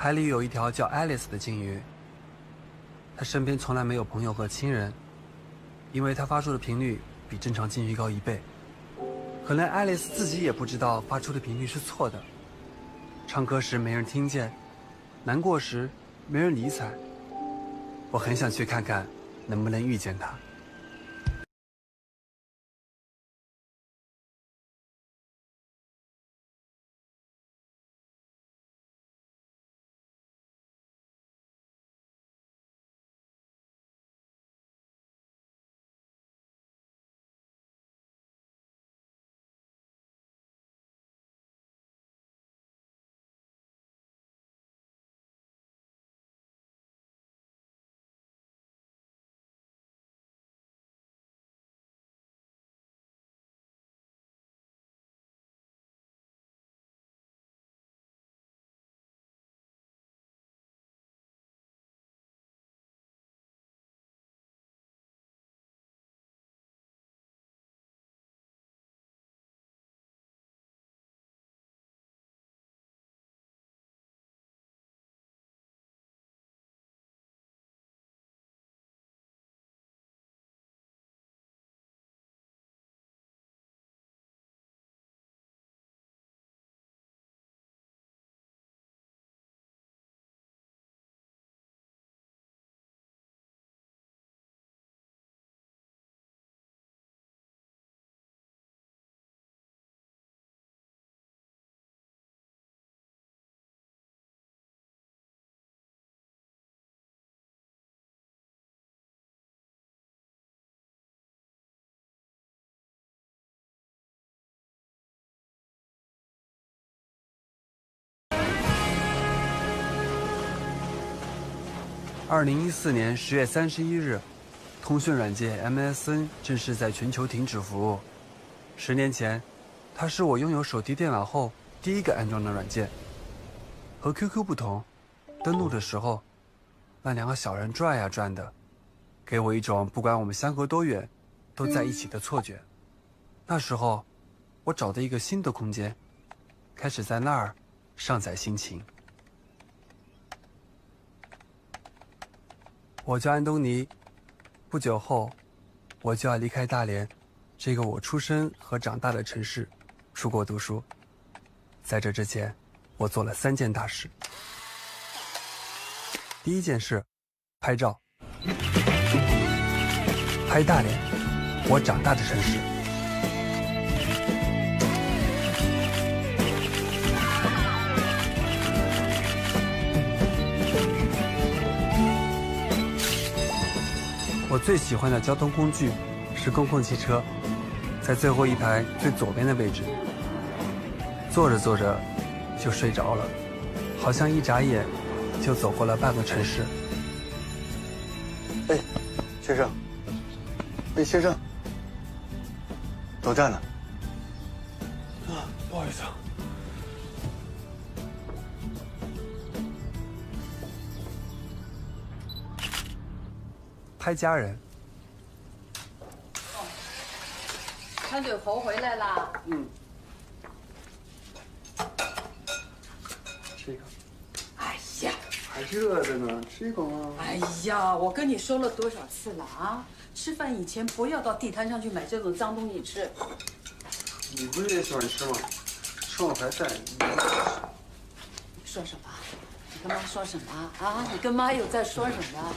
海里有一条叫爱丽丝的鲸鱼，它身边从来没有朋友和亲人，因为它发出的频率比正常鲸鱼高1倍。可能爱丽丝自己也不知道发出的频率是错的。唱歌时没人听见，难过时没人理睬。我很想去看看，能不能遇见她。2014年10月31日，通讯软件 MSN 正式在全球停止服务。10年前，它是我拥有手提电脑后第一个安装的软件。和 QQ 不同，登录的时候，那2个小人转呀转的，给我一种不管我们相隔多远，都在一起的错觉。那时候，我找到一个新的空间，开始在那儿上载心情。我叫安东尼，不久后，我就要离开大连，这个我出生和长大的城市，出国读书。在这之前，我做了3件大事。第一件事，拍照，拍大连，我长大的城市。我最喜欢的交通工具是公共汽车，在最后一排最左边的位置。坐着坐着就睡着了，好像一眨眼就走过了半个城市。哎，先生，哎，先生，到站了。啊，不好意思啊。拍家人。长嘴猴回来啦。吃一口。哎呀，还热着呢，吃一口吗？哎呀，我跟你说了多少次了啊！吃饭以前不要到地摊上去买这种脏东西吃。你不是也喜欢吃吗？吃完还带。你说什么？你跟妈说什么啊？你跟妈又在说什么？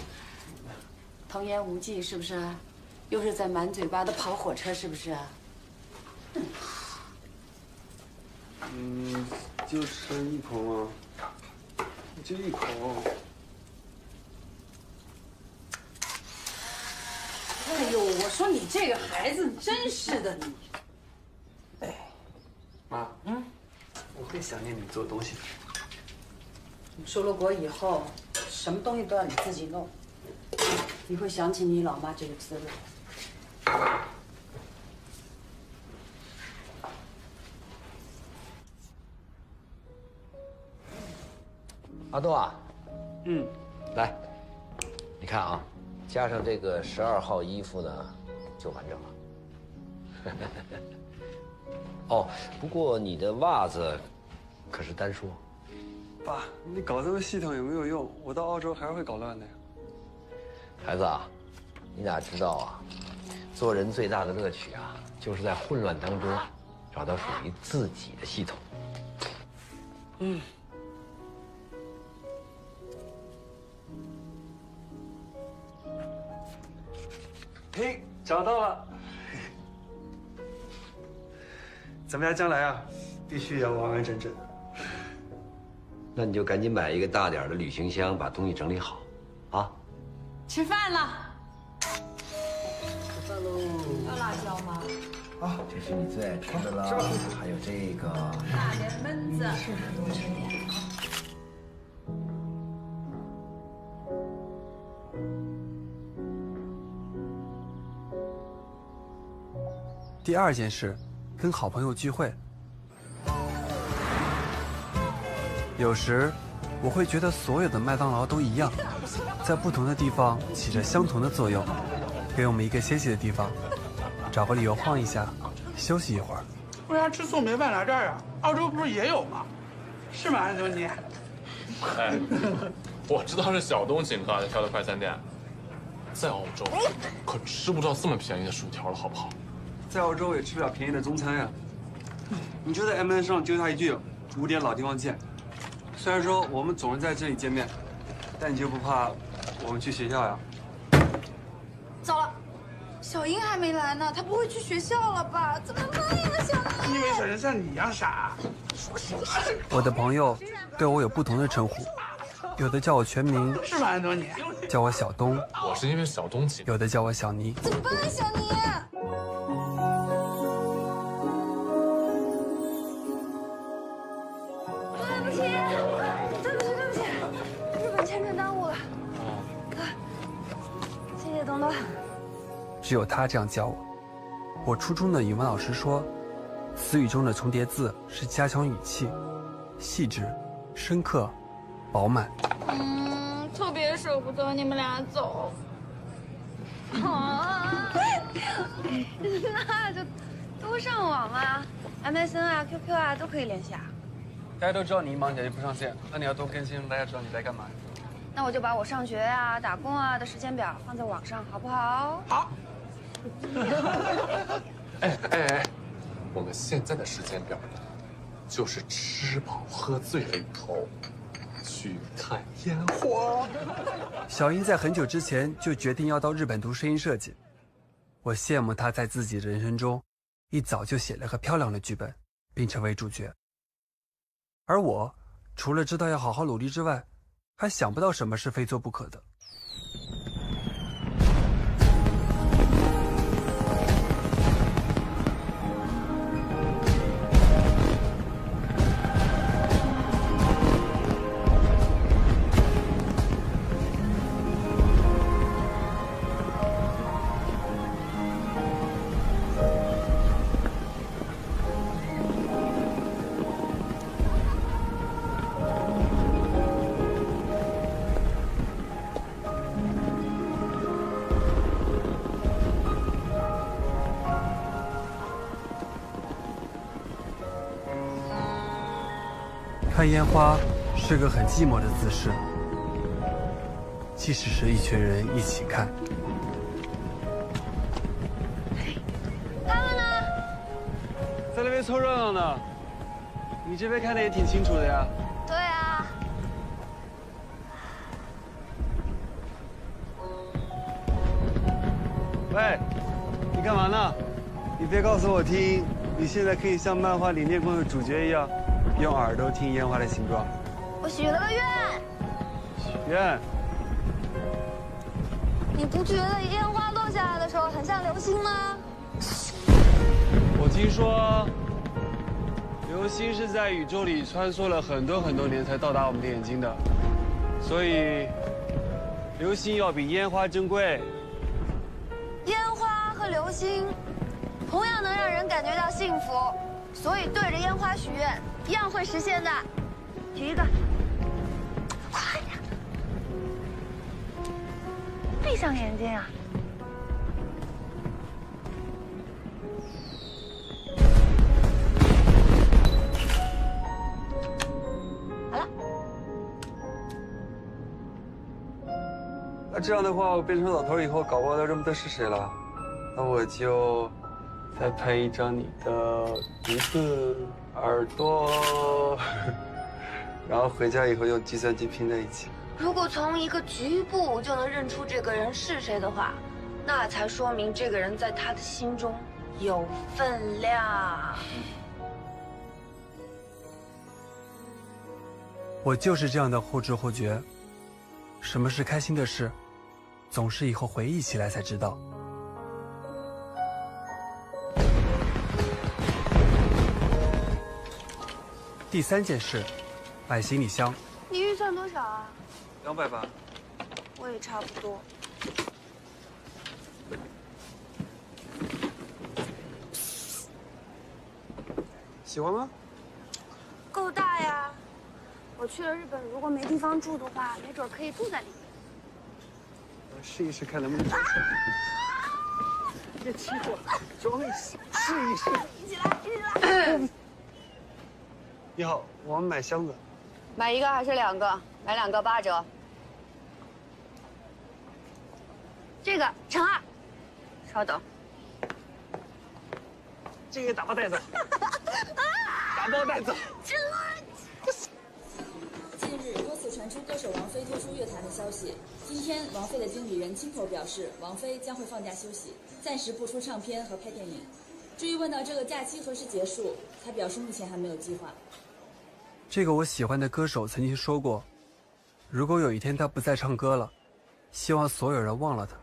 童言无忌是不是？又是在满嘴巴的跑火车是不是？就吃一口吗？就一口。哎呦，我说你这个孩子真是的你。哎，妈，我会想念你做东西的。你出了国以后，什么东西都要你自己弄，你会想起你老妈这个滋味。阿东啊，来，你看啊，加上这个12号衣服呢，就完整了。哦，不过你的袜子可是单说。爸，你搞这么系统也没有用，我到澳洲还是会搞乱的呀。孩子啊，你哪知道啊？做人最大的乐趣啊，就是在混乱当中找到属于自己的系统。嘿，找到了。咱们家将来啊，必须要完完整整的。那你就赶紧买一个大点的旅行箱，把东西整理好，啊。吃饭了。吃饭喽！要辣椒吗？啊，这是你最爱吃的了，还有这个大连焖子，多吃点。第二件事，跟好朋友聚会。有时，我会觉得所有的麦当劳都一样，在不同的地方起着相同的作用，给我们一个歇息的地方，找个理由晃一下，休息一会儿。为啥吃送没饭来这儿啊？澳洲不是也有吗？是吗，安东尼？哎，我知道是小东请客挑的快餐店，在澳洲可吃不到这么便宜的薯条了，好不好？在澳洲也吃不了便宜的中餐呀。你就在 MN 上丢他一句“5点老地方见”。虽然说我们总是在这里见面，但你就不怕我们去学校呀？糟了，小英还没来呢，她不会去学校了吧？怎么办呀，小英？你以为小人像你一样傻？我的朋友对我有不同的称呼，有的叫我全名，是吗，安东尼？叫我小东，我是因为小东请，有的叫我小尼。怎么办啊，小尼？对不起，日本签证耽误了。谢谢东东。只有他这样叫我。我初中的语文老师说，词语中的重叠字是加强语气，细致、深刻、饱满。特别舍不得你们俩走。啊，那就都上网啊 ，MSN 啊、QQ 啊都可以联系啊。大家都知道你一忙起来就不上线，那你要多更新，让大家知道你在干嘛。那我就把我上学啊、打工啊的时间表放在网上，好不好？好。哎，我们现在的时间表呢，就是吃饱喝醉了以后，去看烟花。小英在很久之前就决定要到日本读声音设计，我羡慕她在自己的人生中一早就写了个漂亮的剧本，并成为主角。而我除了知道要好好努力之外，还想不到什么是非做不可的。看烟花是个很寂寞的姿势，即使是一群人一起看。他们呢？在那边凑热闹呢，你这边看的也挺清楚的呀。对啊。喂，你干嘛呢？你别告诉我听，你现在可以像漫画里念过的主角一样，用耳朵听烟花的形状。我许了个愿。许愿？你不觉得烟花落下来的时候很像流星吗？我听说，流星是在宇宙里穿梭了很多很多年才到达我们的眼睛的，所以流星要比烟花珍贵。烟花和流星同样能让人感觉到幸福，所以对着烟花许愿一样会实现的。许一个，快呀！闭上眼睛啊！好了，那这样的话，我变成老头以后，搞不好都认不得是谁了。那我就再拍一张你的鼻子、耳朵，然后回家以后用计算机拼在一起。如果从一个局部就能认出这个人是谁的话，那才说明这个人在他的心中有分量。我就是这样的后知后觉，什么是开心的事，总是以后回忆起来才知道。第3件事，买行李箱。你预算多少啊200吧。我也差不多。喜欢吗？够大呀！我去了日本，如果没地方住的话，没准可以住在里面。试一试看能不能装出来。别欺负我，装一下，试一试。一起来，一起来。你好，我们买箱子。买1个还是2个？买2个8折。这个乘2。稍等。这个打包带走。打包带走。近日，多次传出歌手王菲退出乐坛的消息。今天，王菲的经理人亲口表示，王菲将会放假休息，暂时不出唱片和拍电影。至于问到这个假期何时结束，她表示目前还没有计划。这个我喜欢的歌手曾经说过，如果有一天他不再唱歌了，希望所有人忘了他。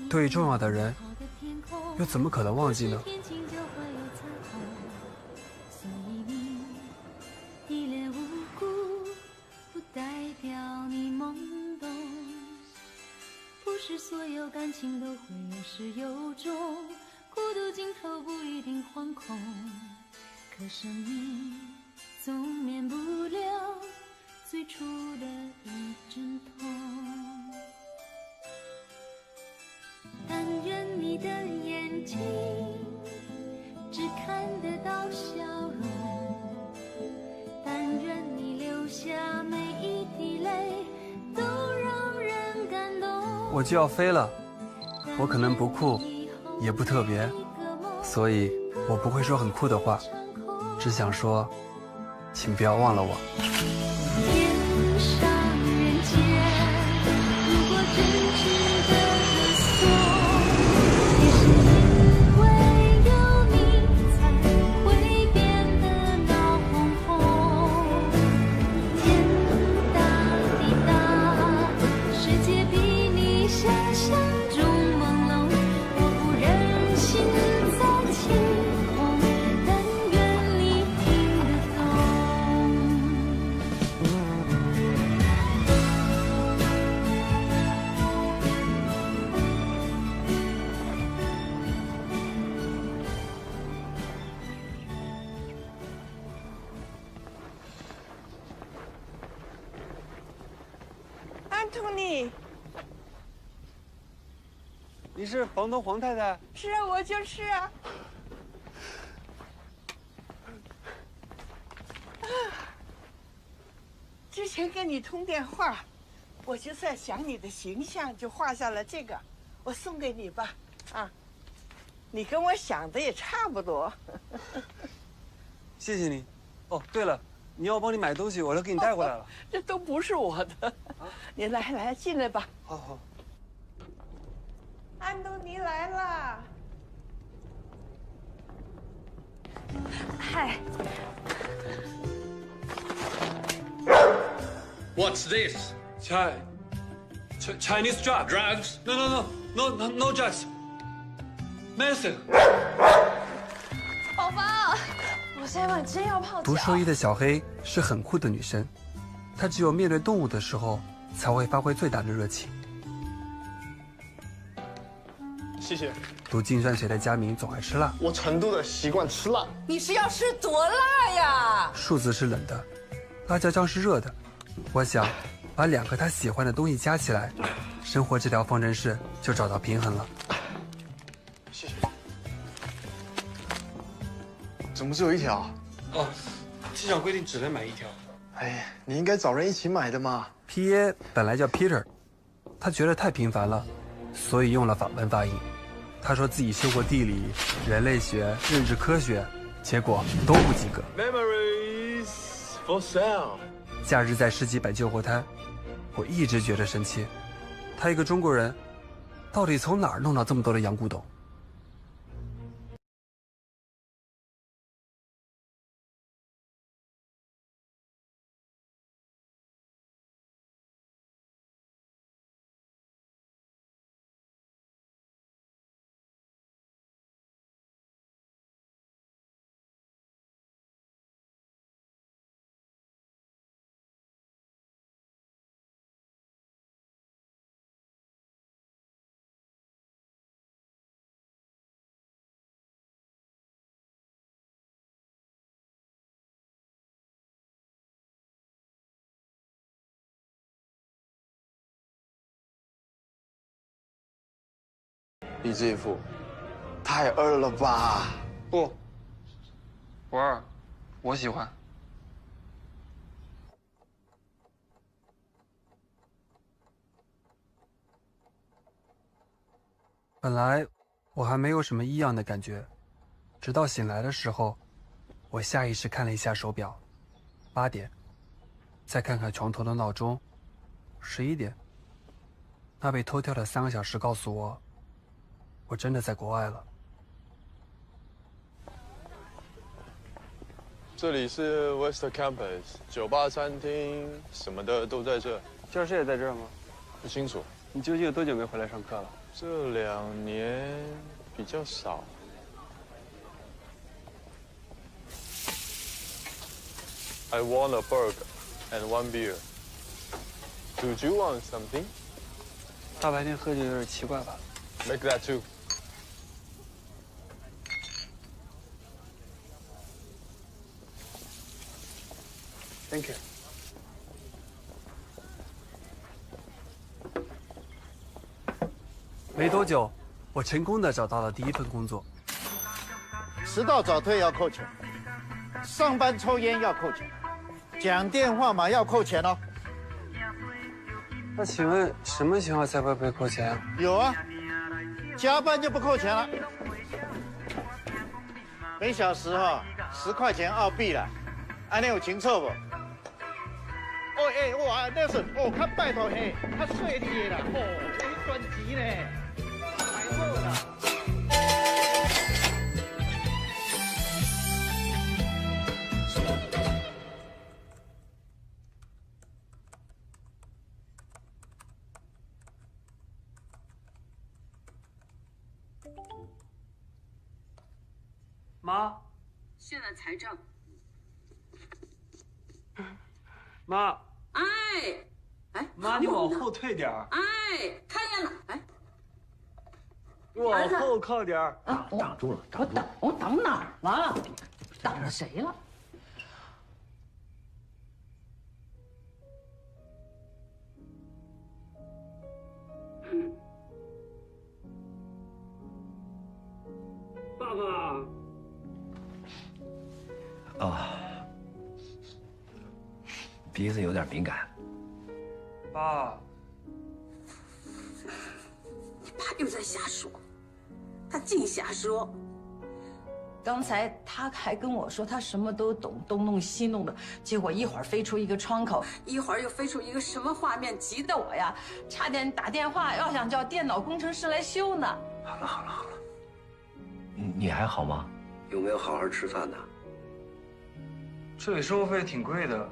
对重要的人，又怎么可能忘记呢？不是所有感情都会有始有终，孤独尽头不一定惶恐，可生命总免不了最初的一阵痛。但愿你的眼睛只看得到笑容，但愿你流下每一滴泪都让人感动。我就要飞了，我可能不酷，也不特别，所以我不会说很酷的话，只想说，请不要忘了我。天上人间，如果真值得歌颂，也是因为有你才会变得闹哄哄。天大地大，世界比你想象中朦胧，我不忍心再起哄，但愿你听得懂。安东尼，你是房东黄太太？是啊，我就是啊。之前跟你通电话，我就在想你的形象，就画下了这个，我送给你吧。啊，你跟我想的也差不多。谢谢你。哦，对了，你要我帮你买东西，我都给你带过来了。这都不是我的。你来进来吧。好好。安东尼来了。嗨。What's this？菜， Chinese drug. Drugs? No drugs. Medicine. 宝宝，我现在真要泡脚。读兽医的小黑是很酷的女生，她只有面对动物的时候才会发挥最大的热情。谢谢。读精算学的佳明总爱吃辣，我成都的习惯吃辣。你是要吃多辣呀？数字是冷的，辣椒酱是热的。我想把2个他喜欢的东西加起来，生活这条方程式就找到平衡了。谢谢。怎么只有1条？哦，机长规定只能买1条。哎，你应该找人一起买的嘛。PA 本来叫 Peter， 他觉得太频繁了，所以用了法文发音。他说自己修过地理、人类学、认知科学，结果都不及格。Memories for sale。假日在世纪摆救火摊，我一直觉得生气。他一个中国人，到底从哪儿弄到这么多的洋古董？你这一副，太二了吧？不，不二，我喜欢。本来我还没有什么异样的感觉，直到醒来的时候，我下意识看了一下手表，8点，再看看床头的闹钟，11点。那被偷跳的3个小时告诉我，我真的在国外了。这里是 West Campus， 酒吧、餐厅什么的都在这。教室也在这儿吗？不清楚。你究竟有多久没回来上课了？这2年比较少。I want a burger and 1 beer. Do you want something? 大白天喝酒有点奇怪吧 Make that too. Thank you. 没多久，我成功的找到了第1份工作。迟到早退要扣钱，上班抽烟要扣钱，讲电话嘛要扣钱哦。那请问什么情况才会被扣钱啊？有啊，加班就不扣钱了。每小时10块钱澳币了，安尼有清楚不？哦哎哇，那是哦，较拜托嘿，较细腻的啦，哦，这专辑呢，拜托啦。妈，现在财政。妈，哎，妈，你往后退点儿。哎，看见了，哎，往后靠点儿。挡住了，我挡哪儿了？挡着谁了？爸爸。鼻子有点敏感。爸，你爸又在瞎说，他净瞎说。刚才他还跟我说他什么都懂，东弄西弄的，结果一会儿飞出一个窗口，一会儿又飞出一个什么画面，急得我呀，差点打电话要想叫电脑工程师来修呢。好了，你还好吗？有没有好好吃饭呢？这里生活费挺贵的。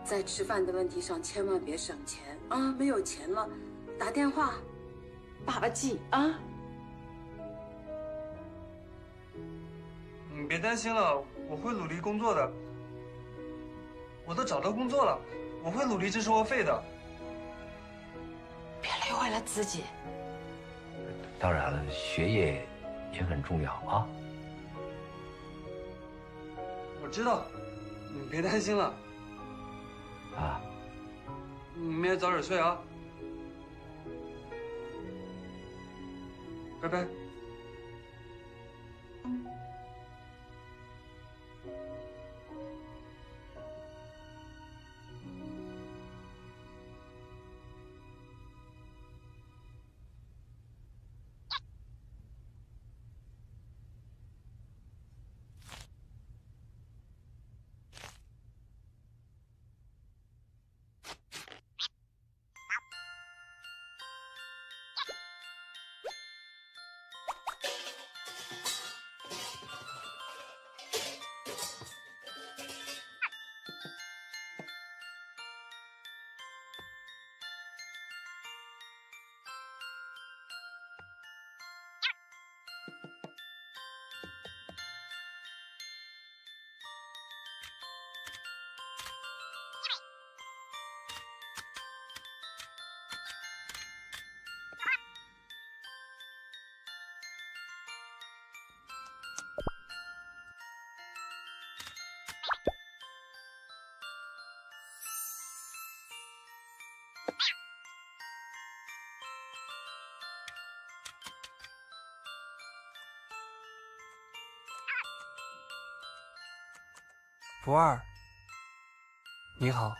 在吃饭的问题上，千万别省钱啊！没有钱了，打电话，爸爸记啊。你别担心了，我会努力工作的。我都找到工作了，我会努力挣生活费的。别累坏了自己。当然了，学业也很重要啊。我知道，你别担心了。啊。你明天早点睡啊。拜拜。不二，你好。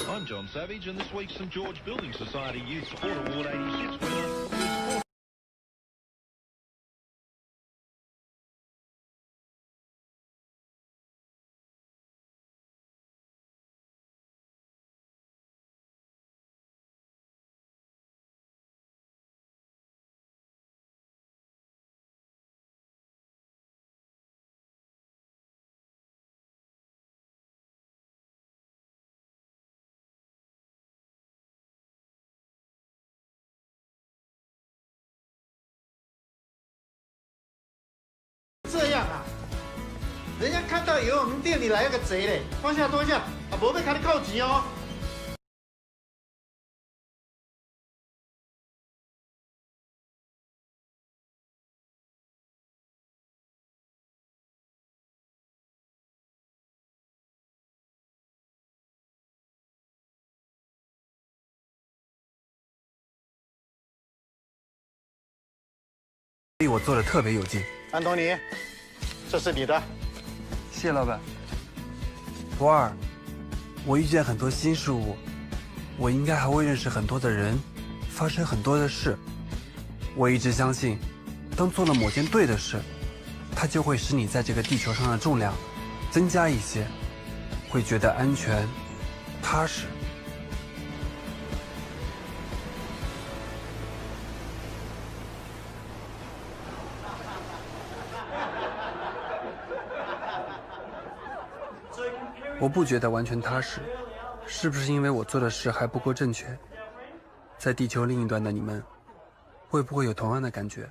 I'm John Savage, and this week's St George Building Society Youth Sport Award 86 winner was这样啊，人家看到以为我们店里来了个贼嘞，放下脱下，啊，不被开的扣钱哦。我做的特别有劲。安东尼，这是你的。谢老板。不二，我遇见很多新事物，我应该还会认识很多的人，发生很多的事。我一直相信，当做了某件对的事，它就会使你在这个地球上的重量增加一些，会觉得安全、踏实。我不觉得完全踏实，是不是因为我做的事还不够正确？在地球另一端的你们，会不会有同样的感觉？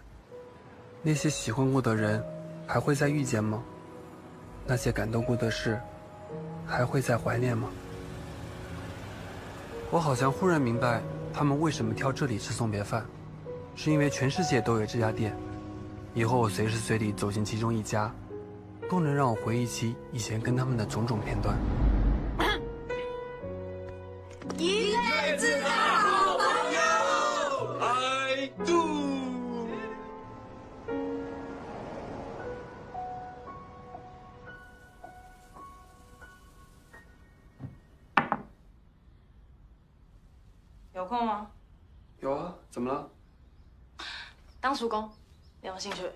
那些喜欢过的人，还会再遇见吗？那些感动过的事，还会再怀念吗？我好像忽然明白，他们为什么挑这里吃送别饭，是因为全世界都有这家店，以后我随时随地走进其中一家，都能让我回忆起以前跟他们的种种片段。一辈子的好朋友 ，I do。有空吗？有啊，怎么了？当厨工，你有兴趣？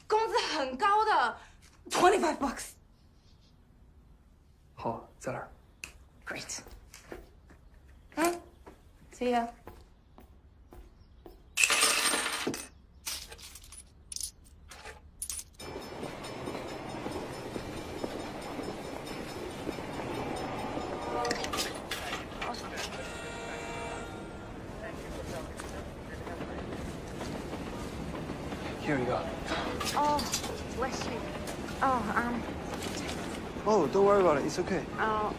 工资很高的，$25 bucks。好，在哪儿 ？Great。See ya。Here you go. Oh, bless you. Oh, Oh, don't worry about it. It's okay. oh,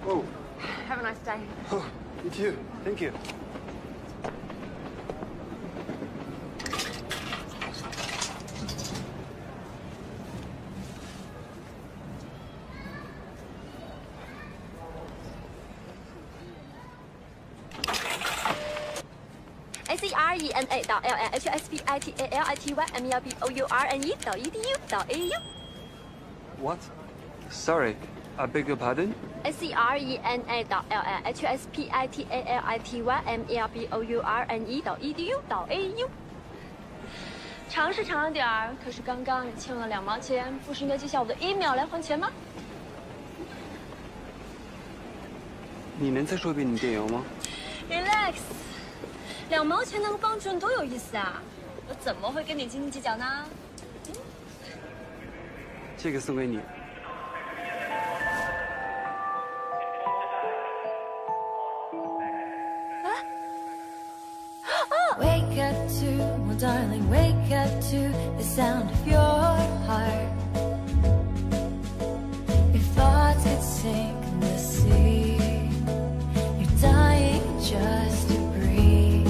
Oh, have a nice day. oh, you too. Thank you. SERENA.LLHSPITALITYMELBOURNE.edu.au. What? Sorry, I beg your pardon? SERENA.LLHSPITALITYMELBOURNE.edu.au。长是长了点儿，可是刚刚你欠了2毛钱，不是应该记下我的email来还钱吗？你能再说一遍你电邮吗？ Relax， 2毛钱能帮助你多有意思啊！我怎么会跟你斤斤计较呢？这个送给你。 Wake up to, well darling, wake up to the sound of your heart. Your thoughts could sink in the sea. You're dying just to breathe.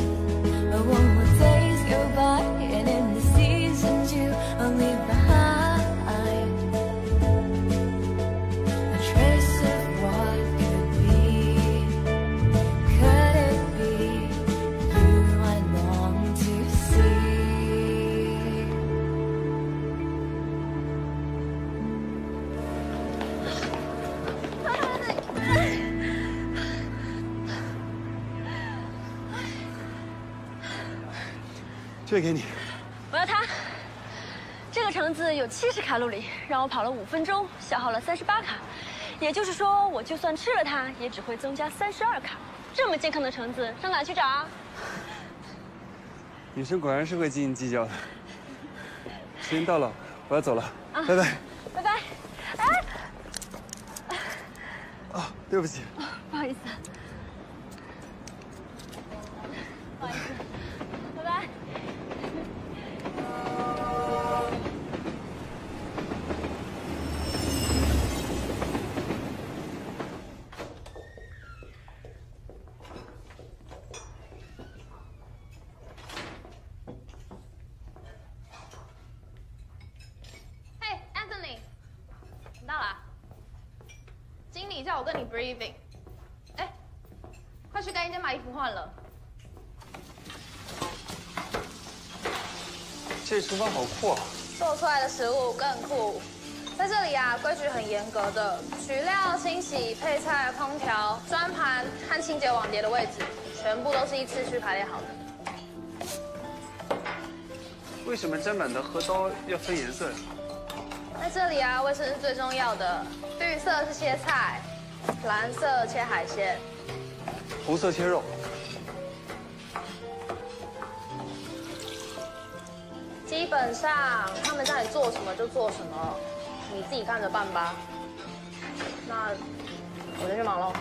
But one more days go by, and in the seasons you will leave behind a trace of what could be. Could it be you I long to see? 这个给你。我要它。这个橙子有70卡路里，让我跑了5分钟，消耗了38卡。也就是说，我就算吃了它，也只会增加32卡。这么健康的橙子，上哪去找啊？女生果然是会斤斤计较的。时间到了，我要走了，拜拜。拜拜。哎，啊，对不起。不好意思。不好意思。拜拜。 嘿 ，Anthony， 你到了。经理叫我跟你 briefing。哎，快去干衣间把衣服换了。这厨房好酷啊！做出来的食物更酷。在这里啊，规矩很严格的，取料、清洗、配菜、烹调、专盘和清洁网碟的位置，全部都是依次序排列好的。为什么砧板的和刀要分颜色呀？在这里啊，卫生是最重要的。绿色是切菜，蓝色切海鲜，红色切肉。基本上他们叫你做什么就做什么，你自己看着办吧。那我先去忙喽。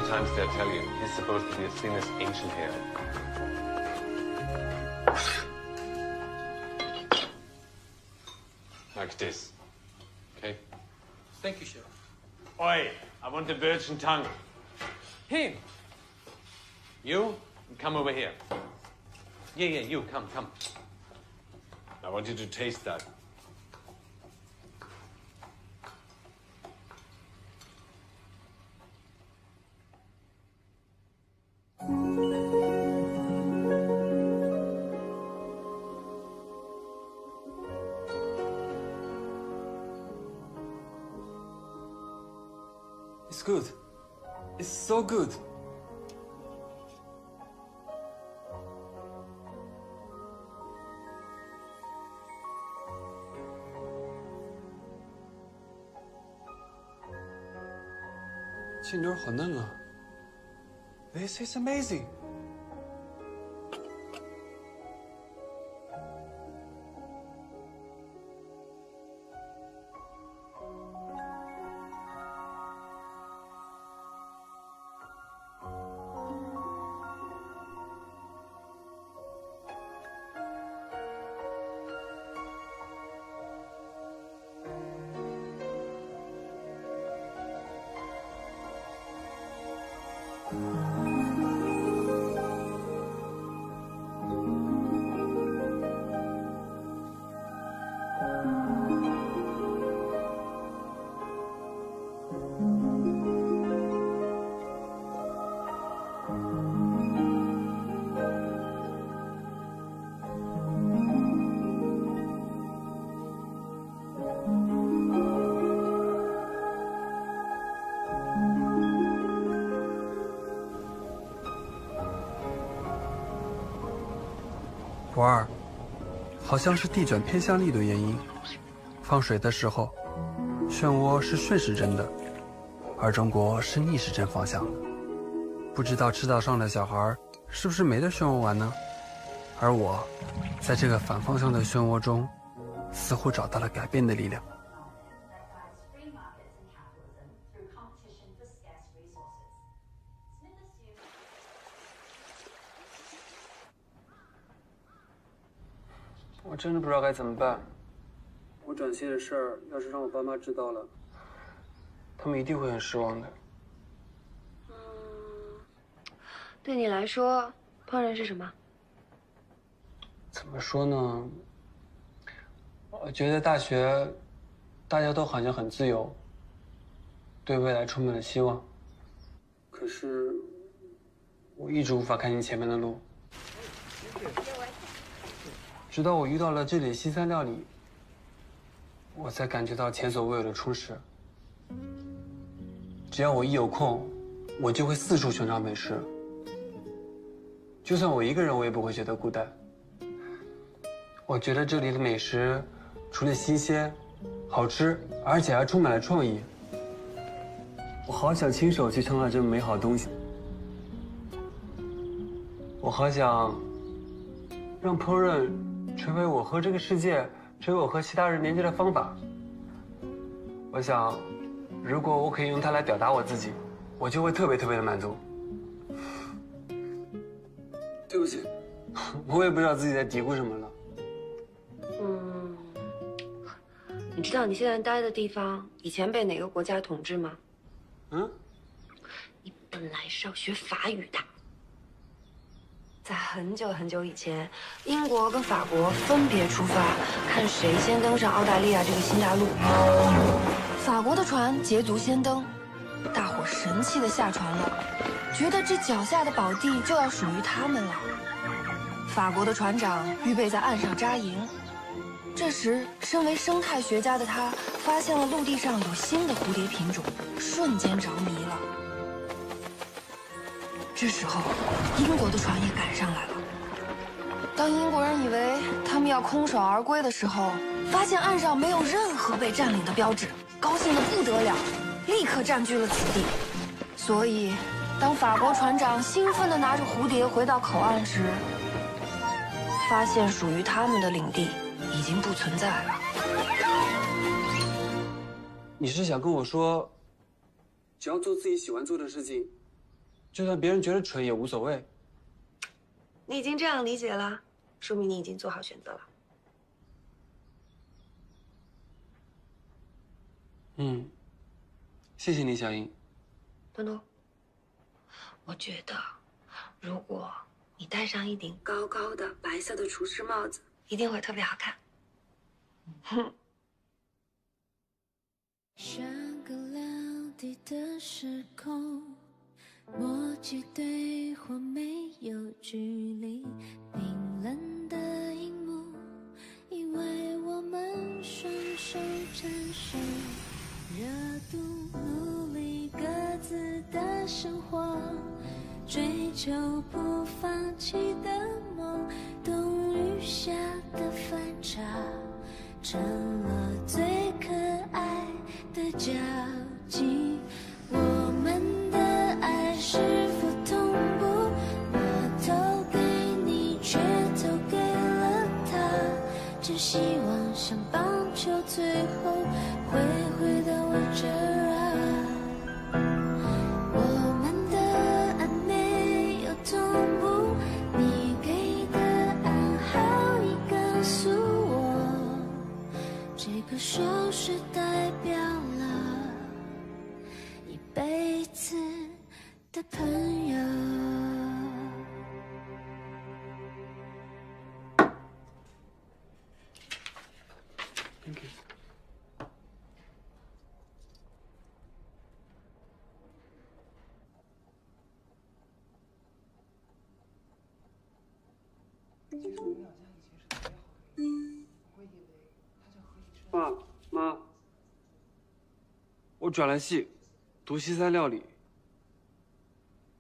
Times did I tell you, he's supposed to be as thin as ancient hair. Like this. Okay? Thank you, Chef. Oi, I want the virgin tongue. Him! You, come over here. Yeah, you, come. I want you to taste that. It's good. It's so good. 这妞好嫩啊 ！This is amazing。不二，好像是地转偏向力的原因。放水的时候，漩涡是顺时针的，而中国是逆时针方向的。不知道赤道上的小孩是不是没得漩涡玩呢？而我，在这个反方向的漩涡中，似乎找到了改变的力量。我真的不知道该怎么办。我转系的事儿，要是让我爸妈知道了，他们一定会很失望的。对你来说，烹饪是什么？怎么说呢？我觉得大学，大家都好像很自由，对未来充满了希望。可是，我一直无法看见前面的路。直到我遇到了这里西餐料理，我才感觉到前所未有的充实。只要我一有空，我就会四处寻找美食。就算我一个人，我也不会觉得孤单。我觉得这里的美食，除了新鲜、好吃，而且还充满了创意。我好想亲手去创造这么美好的东西。我好想让烹饪成为我和这个世界，成为我和其他人连接的方法。我想，如果我可以用它来表达我自己，我就会特别的满足。对不起，我也不知道自己在嘀咕什么了。你知道你现在待的地方以前被哪个国家统治吗？你本来是要学法语的。在很久很久以前，英国跟法国分别出发，看谁先登上澳大利亚这个新大陆。法国的船捷足先登，大伙神气地下船了，觉得这脚下的宝地就要属于他们了。法国的船长预备在岸上扎营。这时，身为生态学家的他发现了陆地上有新的蝴蝶品种，瞬间着迷了。这时候，英国的船也赶上来了。当英国人以为他们要空手而归的时候，发现岸上没有任何被占领的标志，高兴得不得了，立刻占据了此地。所以，当法国船长兴奋地拿着蝴蝶回到口岸时，发现属于他们的领地已经不存在了。你是想跟我说，只要做自己喜欢做的事情，就算别人觉得蠢也无所谓？你已经这样理解了，说明你已经做好选择了。谢谢你，小英。东东，我觉得，如果你戴上一顶高高的白色的厨师帽子，一定会特别好看。像个聊地的时空，默契对话没有距离，冰冷的荧幕，以为我们双手战胜热度，努力各自的生活，追求不放弃的梦，冬雨下的反差，成了最可爱的交集。我们们的爱是否同步？我投给你，却投给了他。只希望像棒球最后会回到我这儿啊。我们的爱没有同步，你给的暗号已告诉我，这个手势代表了一辈子的朋友。妈，我转了系，读西餐料理。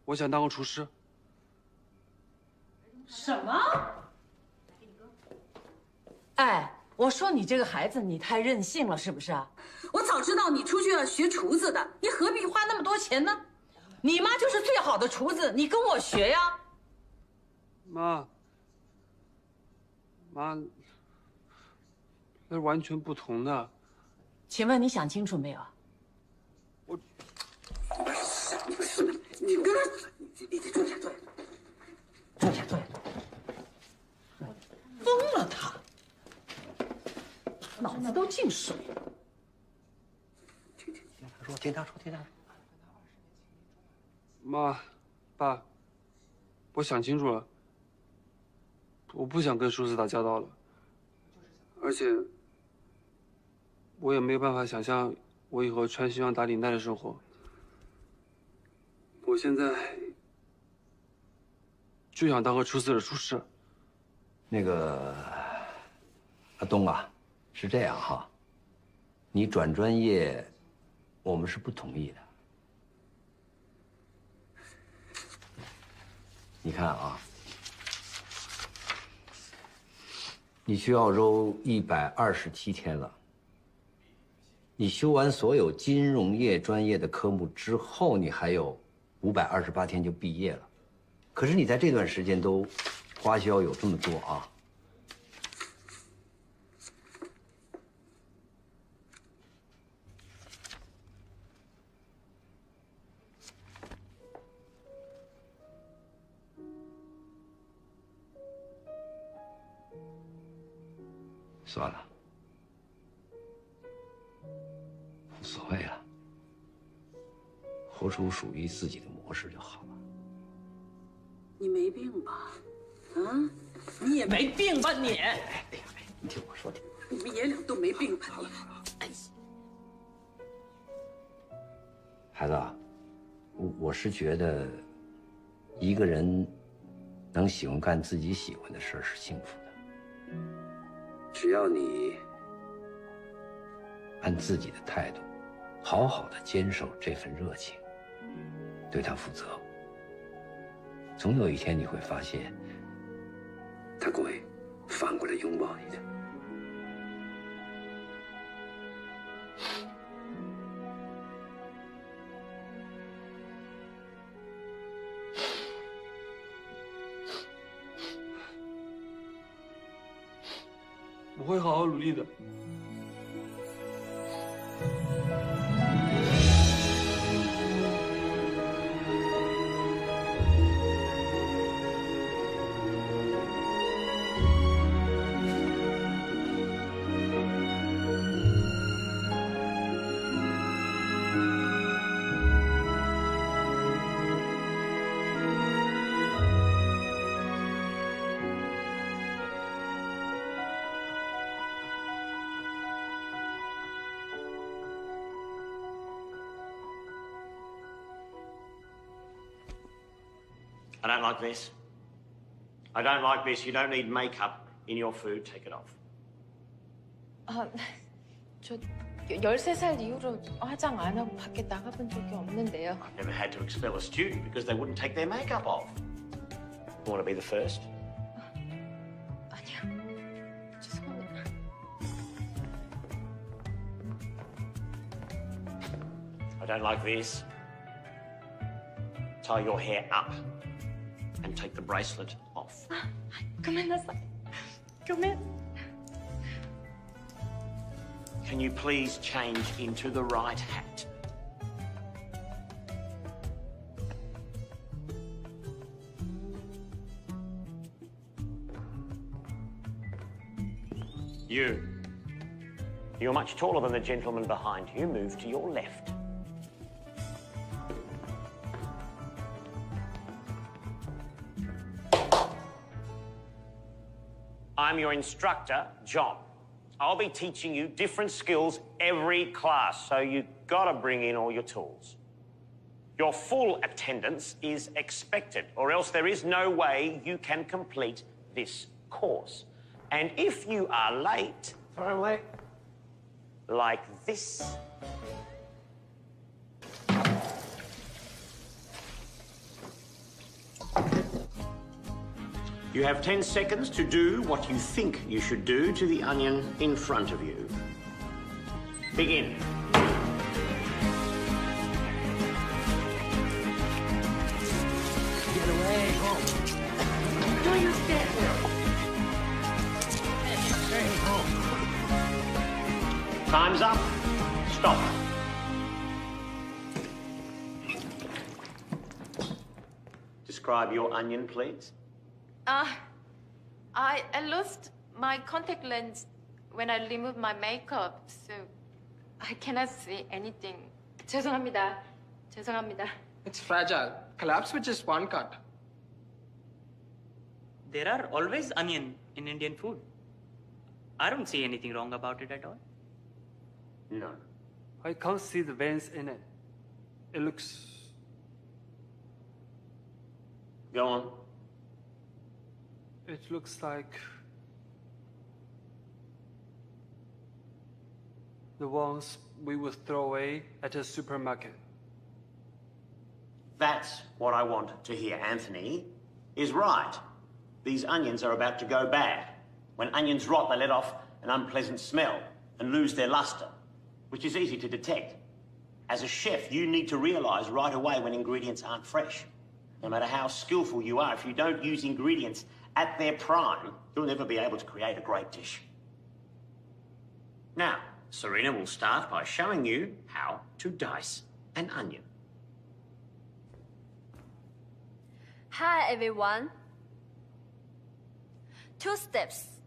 我想当个厨师。什么？哎，我说你这个孩子，你太任性了，是不是啊？我早知道你出去要学厨子的，你何必花那么多钱呢？你妈就是最好的厨子，你跟我学呀。妈，那是完全不同的。请问你想清楚没有？我，你跟他，你坐下，坐下，坐下，坐下。疯了他，脑子都进水了。听他说。妈，爸，我想清楚了，我不想跟叔子打交道了，而且我也没有办法想象我以后穿西装打领带的生活。我现在就想当个出色的厨师。那个阿东啊，是这样哈，你转专业，我们是不同意的。你看啊，你去澳洲127天了，你修完所有金融业专业的科目之后，你还有528天就毕业了。可是你在这段时间都花销有这么多啊。算了，无所谓了，活出属于自己的模式就好了。你没病吧？啊，你也没病吧你？哎呀，你听我说，你们爷俩都没病吧你？哎，孩子啊，我是觉得，一个人能喜欢干自己喜欢的事儿是幸福的。只要你按自己的态度，好好的坚守这份热情，对它负责，总有一天你会发现，他会反过来拥抱你的。我会好好努力的。I don't like this. I don't like this. You don't need makeup in your food. Take it off. 저 13살 이후로 화장 안 하고 밖에 나가본 적이 없는데요. I've never had to expel a student because they wouldn't take their makeup off. You want to be the first? 아니요. 죄송합니다. I don't like this. tie your hair up and take the bracelet off. ごめんなさい。ごめん。Can you please change into the right hat? You. You're much taller than the gentleman behind you. Move to your left. I'm your instructor, John. I'll be teaching you different skills every class, so you've got to bring in all your tools. Your full attendance is expected, or else there is no way you can complete this course. And if you are late... Sorry, I'm late. Like this... You have 10 seconds to do what you think you should do to the onion in front of you. Begin. Get away, home. No, you stay here. Stay home. Time's up. Stop. Describe your onion, please. I lost my contact lens when I removed my makeup, so I cannot see anything. 죄송합니다. 죄송합니다. It's fragile. Collapse with just one cut. There are always onion in Indian food. I don't see anything wrong about it at all. No. I can't see the veins in it. It looks... Go on. It looks like... the ones we would throw away at a supermarket. That's what I want to hear. Anthony is right. These onions are about to go bad. When onions rot, they let off an unpleasant smell and lose their luster, which is easy to detect. As a chef, you need to realize right away when ingredients aren't fresh. No matter how skillful you are, if you don't use ingredients at their prime, you'll never be able to create a great dish. Now, Serena will start by showing you how to dice an onion. Hi, everyone. 2 steps.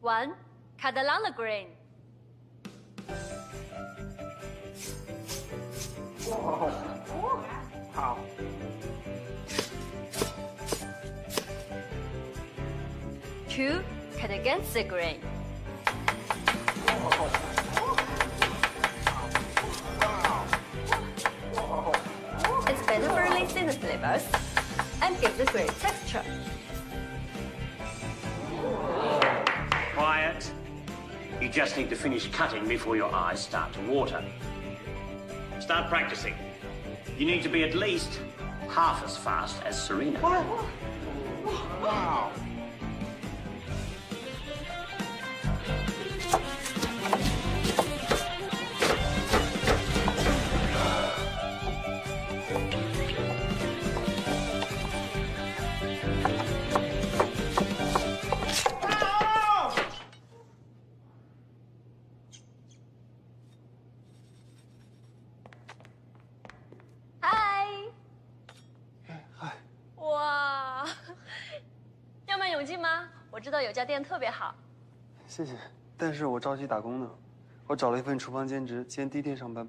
One, cut along the grain. Wow. 2, cut against the grain. It's better for releasing the flavors and gives a great texture. Quiet. You just need to finish cutting before your eyes start to water. Start practicing. You need to be at least half as fast as Serena. Wow. Hi. 哇，要买泳镜吗？我知道有家店特别好。谢谢，但是我着急打工呢，我找了一份厨房兼职，今天第一天上班。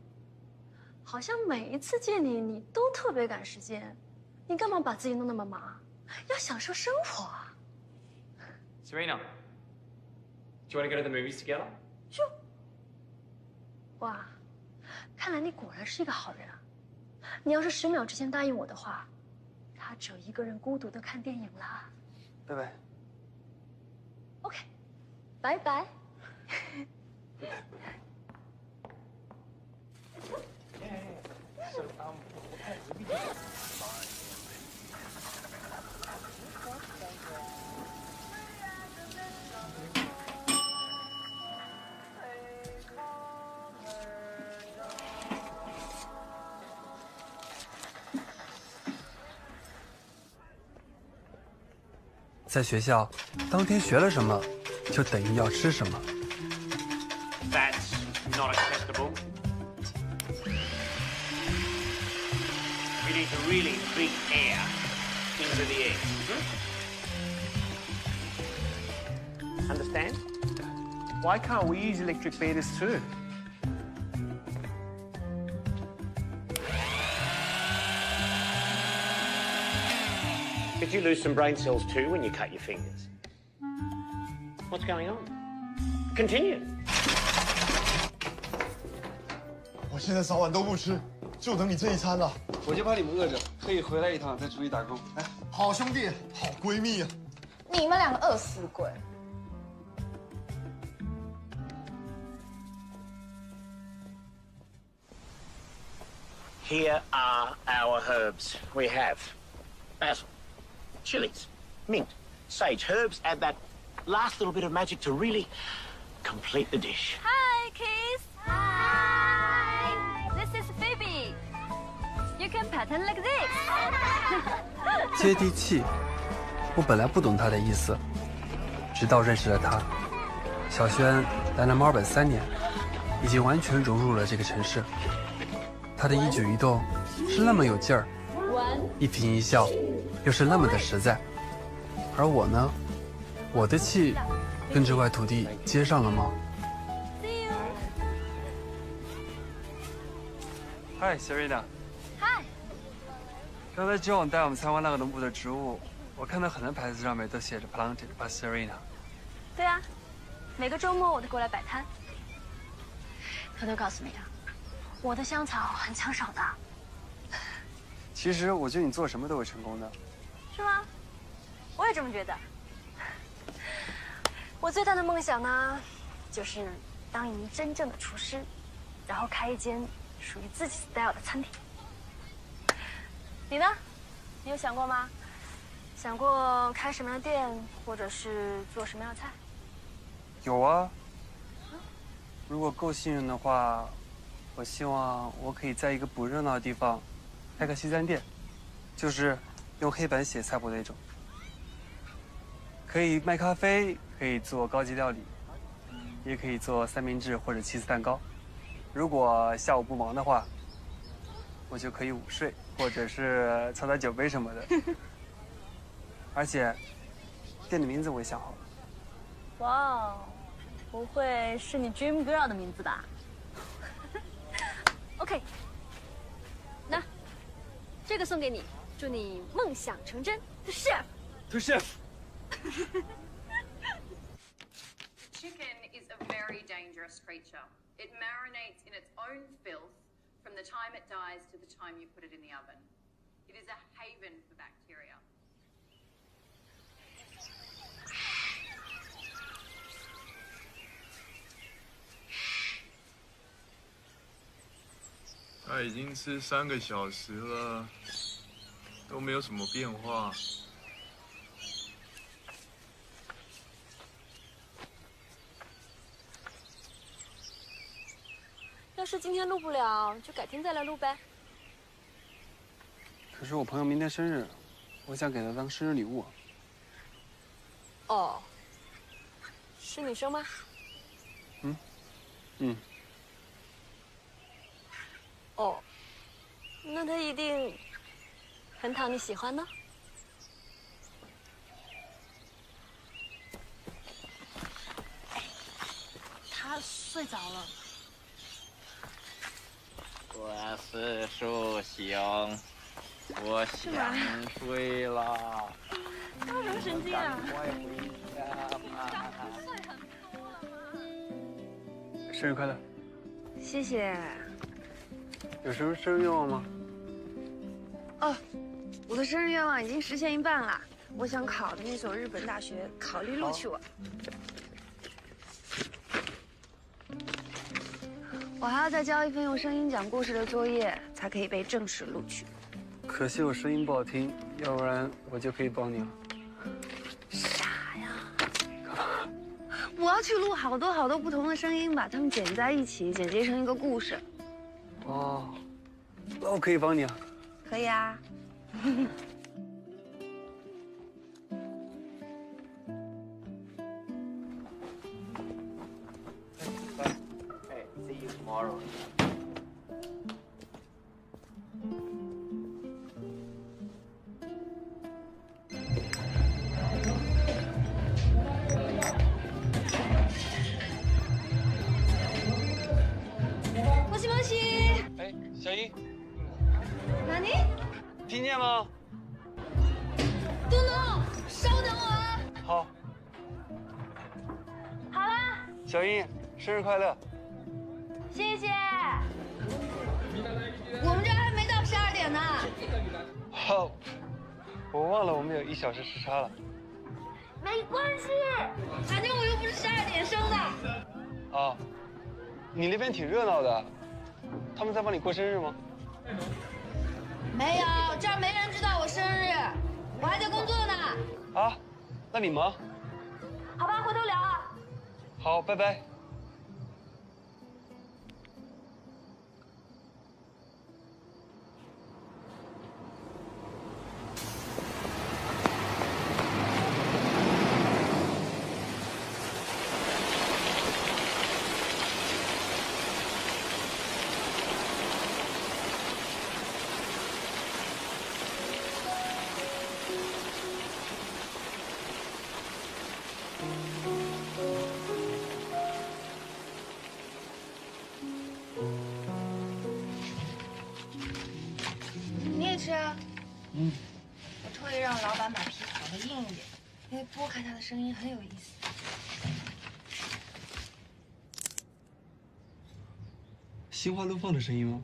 好像每一次见你，你都特别赶时间，你干嘛把自己弄那么忙？要享受生活啊！ Serena, do you want to go to the movies together? 哇，看来你果然是一个好人啊！你要是10秒之前答应我的话，他只有一个人孤独的看电影了。拜拜。OK， 拜拜。在学校，当天学了什么，就等于要吃什么。 That's not acceptable. You need to really breathe air into the egg. Understand? Why can't we use electric beaters too? Did you lose some brain cells too when you cut your fingers? What's going on? Continue. 我现在早晚都不吃，就等你这一餐了。我就怕你们饿着，特意回来一趟再出去打工。哎，好兄弟，好闺蜜啊！你们两个饿死鬼！ Here are our herbs. We have basil, chilies, mint, sage. Herbs add that last little bit of magic to really complete the dish. Hi, Kiss. Hi. This is Phoebe. You can pattern like this. 接地气。我本来不懂他的意思，直到认识了他。小轩来了墨尔本3年，已经完全融入了这个城市。他的一举一动是那么有劲儿，一颦一笑又是那么的实在。而我呢，我的气跟这块土地接上了吗？嗨 ，Serena。嗨。刚才John带我们参观那个农圃的植物，我看到很多牌子上面都写着 Planted by Serena。对啊，每个周末我都过来摆摊。偷偷告诉你啊，我的香草很抢手的。其实我觉得你做什么都会成功的。是吗？我也这么觉得。我最大的梦想呢，就是当一名真正的厨师，然后开一间属于自己 style 的餐厅。你呢？你有想过吗？想过开什么样的店，或者是做什么样的菜？有啊。如果够幸运的话，我希望我可以在一个不热闹的地方开个西餐店，就是用黑板写菜谱那种。可以卖咖啡，可以做高级料理，也可以做三明治或者起司蛋糕。如果下午不忙的话，我就可以午睡，或者是操操酒杯什么的。而且，店的名字我也想好了。哇哦，不会是你 Dream Girl 的名字吧？OK， 那这个送给你，祝你梦想成真。To chef。To chef。 Chicken is a very dangerous creature. It marinates in its own filth from the time it dies to the time you put it in the oven. It is a haven for bacteria. 他已经吃3个小时了，都没有什么变化。要是今天录不了，就改天再来录呗。可是我朋友明天生日，我想给他当生日礼物。哦，是女生吗？嗯。哦，那她一定很讨你喜欢呢。她睡着了。 我是树熊，我想睡了。他有什么神经啊？快回家吧。生日快乐！谢谢。有什么生日愿望吗？哦，我的生日愿望已经实现一半了。我想考的那所日本大学考虑录取我。我还要再交一份用声音讲故事的作业，才可以被正式录取。可惜我声音不好听，要不然我就可以帮你了。傻呀！我要去录好多不同的声音，把它们剪在一起，剪接成一个故事。哦，那我可以帮你啊。可以啊。纳尼？听见吗？东东，稍等我啊！好。好啦，小英，生日快乐！谢谢。我们这还没到12点呢。好，我忘了我们有1小时时差了。没关系，反正我又不是12点生的。啊，你那边挺热闹的，他们在帮你过生日吗？没有，这儿没人知道我生日，我还在工作呢。啊，那你忙。好吧，回头聊啊。好，拜拜。你也吃啊？嗯。我特意让老板把皮烤得硬一点，因为剥开它的声音很有意思。心花怒放的声音吗？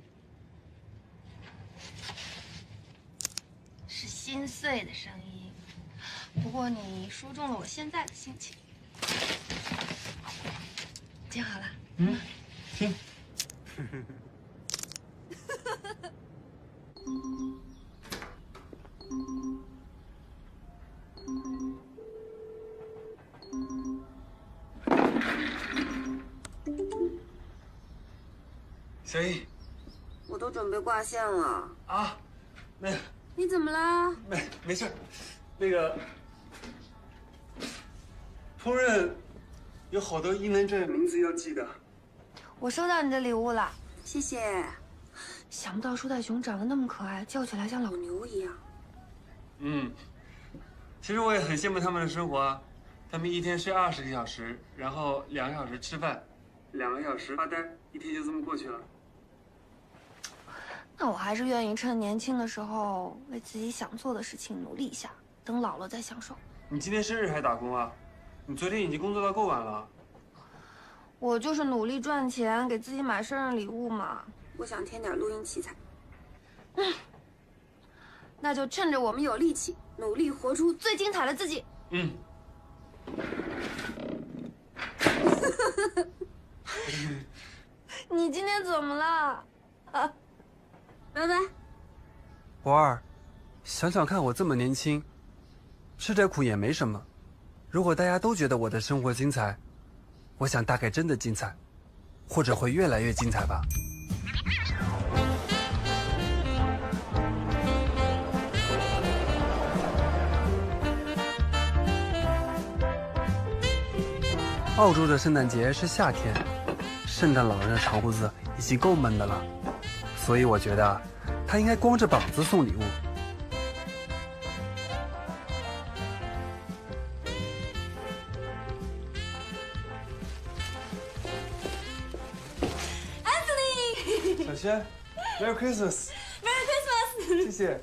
是心碎的声音。不过你说中了我现在的心情。听好了。嗯，听。小易，我都准备挂线了。啊，你怎么啦？没事，那个烹饪有好多英文这名字要记的。我收到你的礼物了，谢谢。想不到树袋熊长得那么可爱，叫起来像老牛一样。嗯，其实我也很羡慕他们的生活啊。他们一天睡20个小时，然后2个小时吃饭，2个小时发呆，一天就这么过去了。那我还是愿意趁年轻的时候为自己想做的事情努力一下，等老了再享受。你今天生日还打工啊？你昨天已经工作到够晚了。我就是努力赚钱，给自己买生日礼物嘛。我想添点录音器材。那就趁着我们有力气，努力活出最精彩的自己。嗯。你今天怎么了？啊，拜拜。博儿，想想看，我这么年轻，吃点苦也没什么。如果大家都觉得我的生活精彩，我想大概真的精彩，或者会越来越精彩吧。澳洲的圣诞节是夏天，圣诞老人的长胡子已经够闷的了，所以我觉得他应该光着膀子送礼物。Anthony， 小轩 ，Merry Christmas。Merry Christmas。谢谢。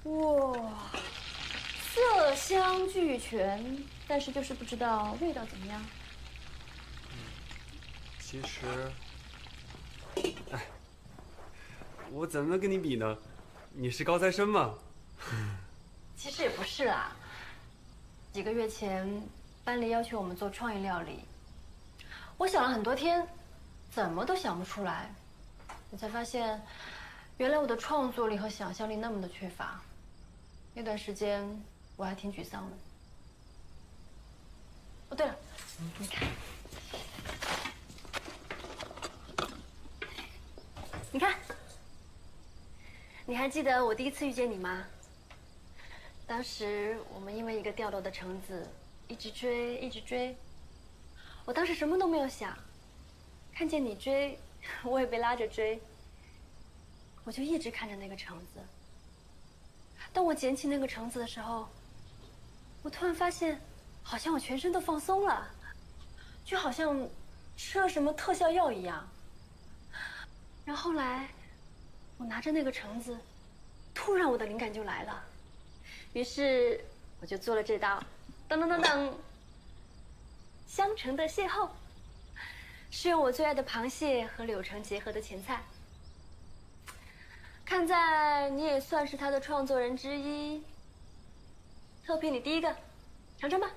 哇，色香俱全，但是就是不知道味道怎么样。其实，哎，我怎么能跟你比呢？你是高材生嘛。其实也不是啦。几个月前，班里要求我们做创意料理，我想了很多天，怎么都想不出来。我才发现，原来我的创作力和想象力那么的缺乏。那段时间我还挺沮丧的。哦，对了，你看，你看，你还记得我第一次遇见你吗？当时我们因为一个掉落的橙子，一直追，一直追。我当时什么都没有想，看见你追，我也被拉着追。我就一直看着那个橙子。当我捡起那个橙子的时候，我突然发现，好像我全身都放松了，就好像吃了什么特效药一样。然后后来，我拿着那个橙子，突然我的灵感就来了，于是我就做了这道，噔噔噔噔，香橙的邂逅，是用我最爱的螃蟹和柳橙结合的前菜。看在你也算是他的创作人之一，特聘你第一个，尝尝吧。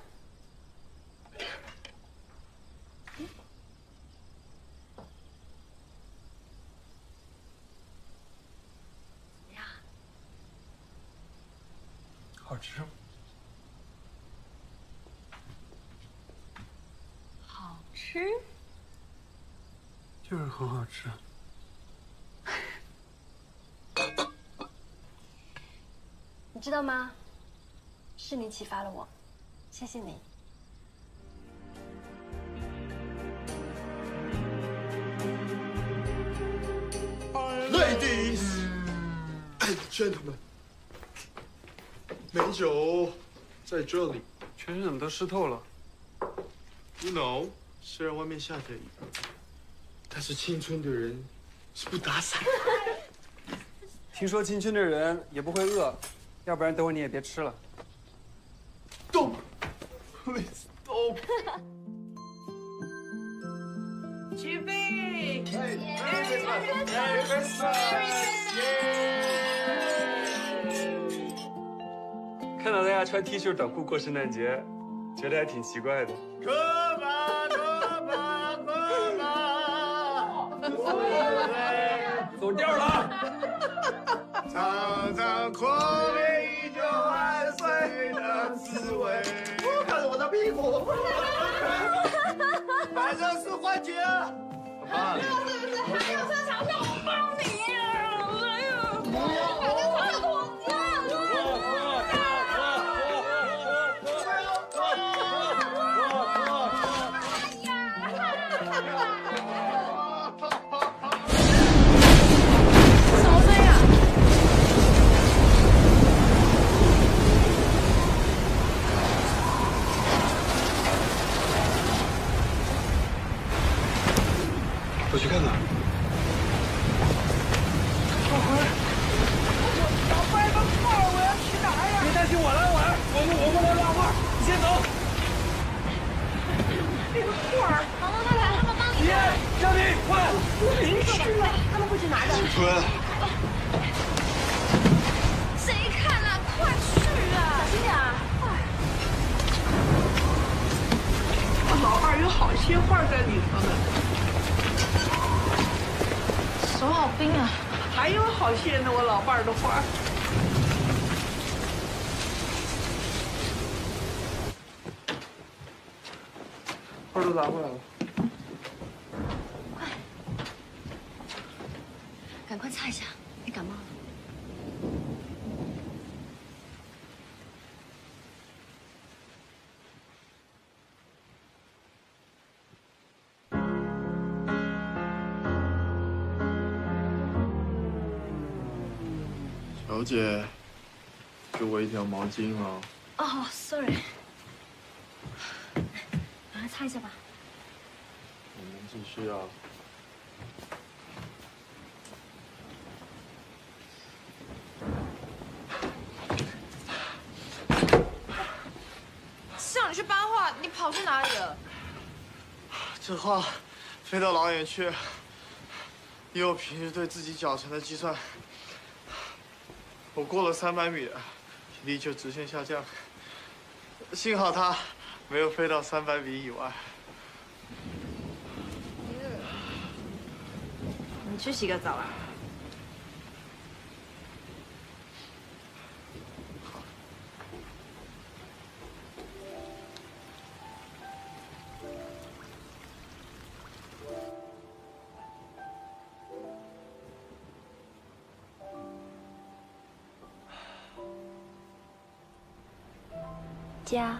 好吃，好吃，就是很好吃。你知道吗？是你启发了我，谢谢你。Ladies and gentlemen， 美酒在这里。全身怎么都湿透了 You know， 虽然外面下着雨，但是青春的人是不打伞。听说青春的人也不会饿，要不然等会你也别吃了。Stop， please stop。举杯！ Merry Christmas！ 看到大家穿 T 恤短裤过圣诞节，觉得还挺奇怪的。喝吧，喝吧，喝吧！走调了。尝尝阔别已久万岁的滋味。看着我的屁股，反正是幻觉。还有这场景，我帮你呀！哎呀，把这穿脱掉！怎么飞呀？我去看看。老白个画，我要去哪儿呀？别担心，我来，我过来画画，你先走。这个画，毛毛太太他们帮你。小米，快！没事吧？他们会去拿的。春，谁看了？快去啊！小心点啊！我老伴有好些画在里头呢。手好冰啊！还有好些呢，我老伴的画。画都拿过来了。快，赶快擦一下，别感冒了。小姐，给我一条毛巾啊。哦 ，sorry， 赶快擦一下吧。我们继续啊。叫你去搬画，你跑去哪里了？这画飞到老远去，以我平时对自己脚程的计算，我过了300米，体力就直线下降。幸好它没有飞到300米以外。你去洗个澡啊。家，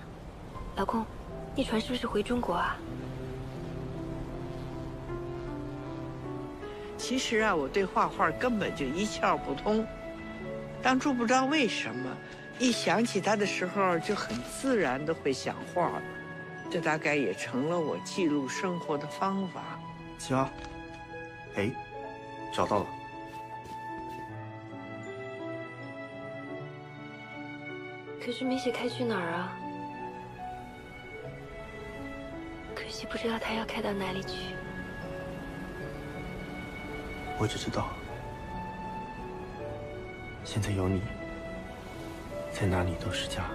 老公，你船是不是回中国啊？其实啊，我对画画根本就一窍不通。当初不知道为什么，一想起他的时候，就很自然的会想画。这大概也成了我记录生活的方法。青蛙，哎，找到了。可是没写开去哪儿啊？可惜不知道他要开到哪里去。我只知道，现在有你，在哪里都是家。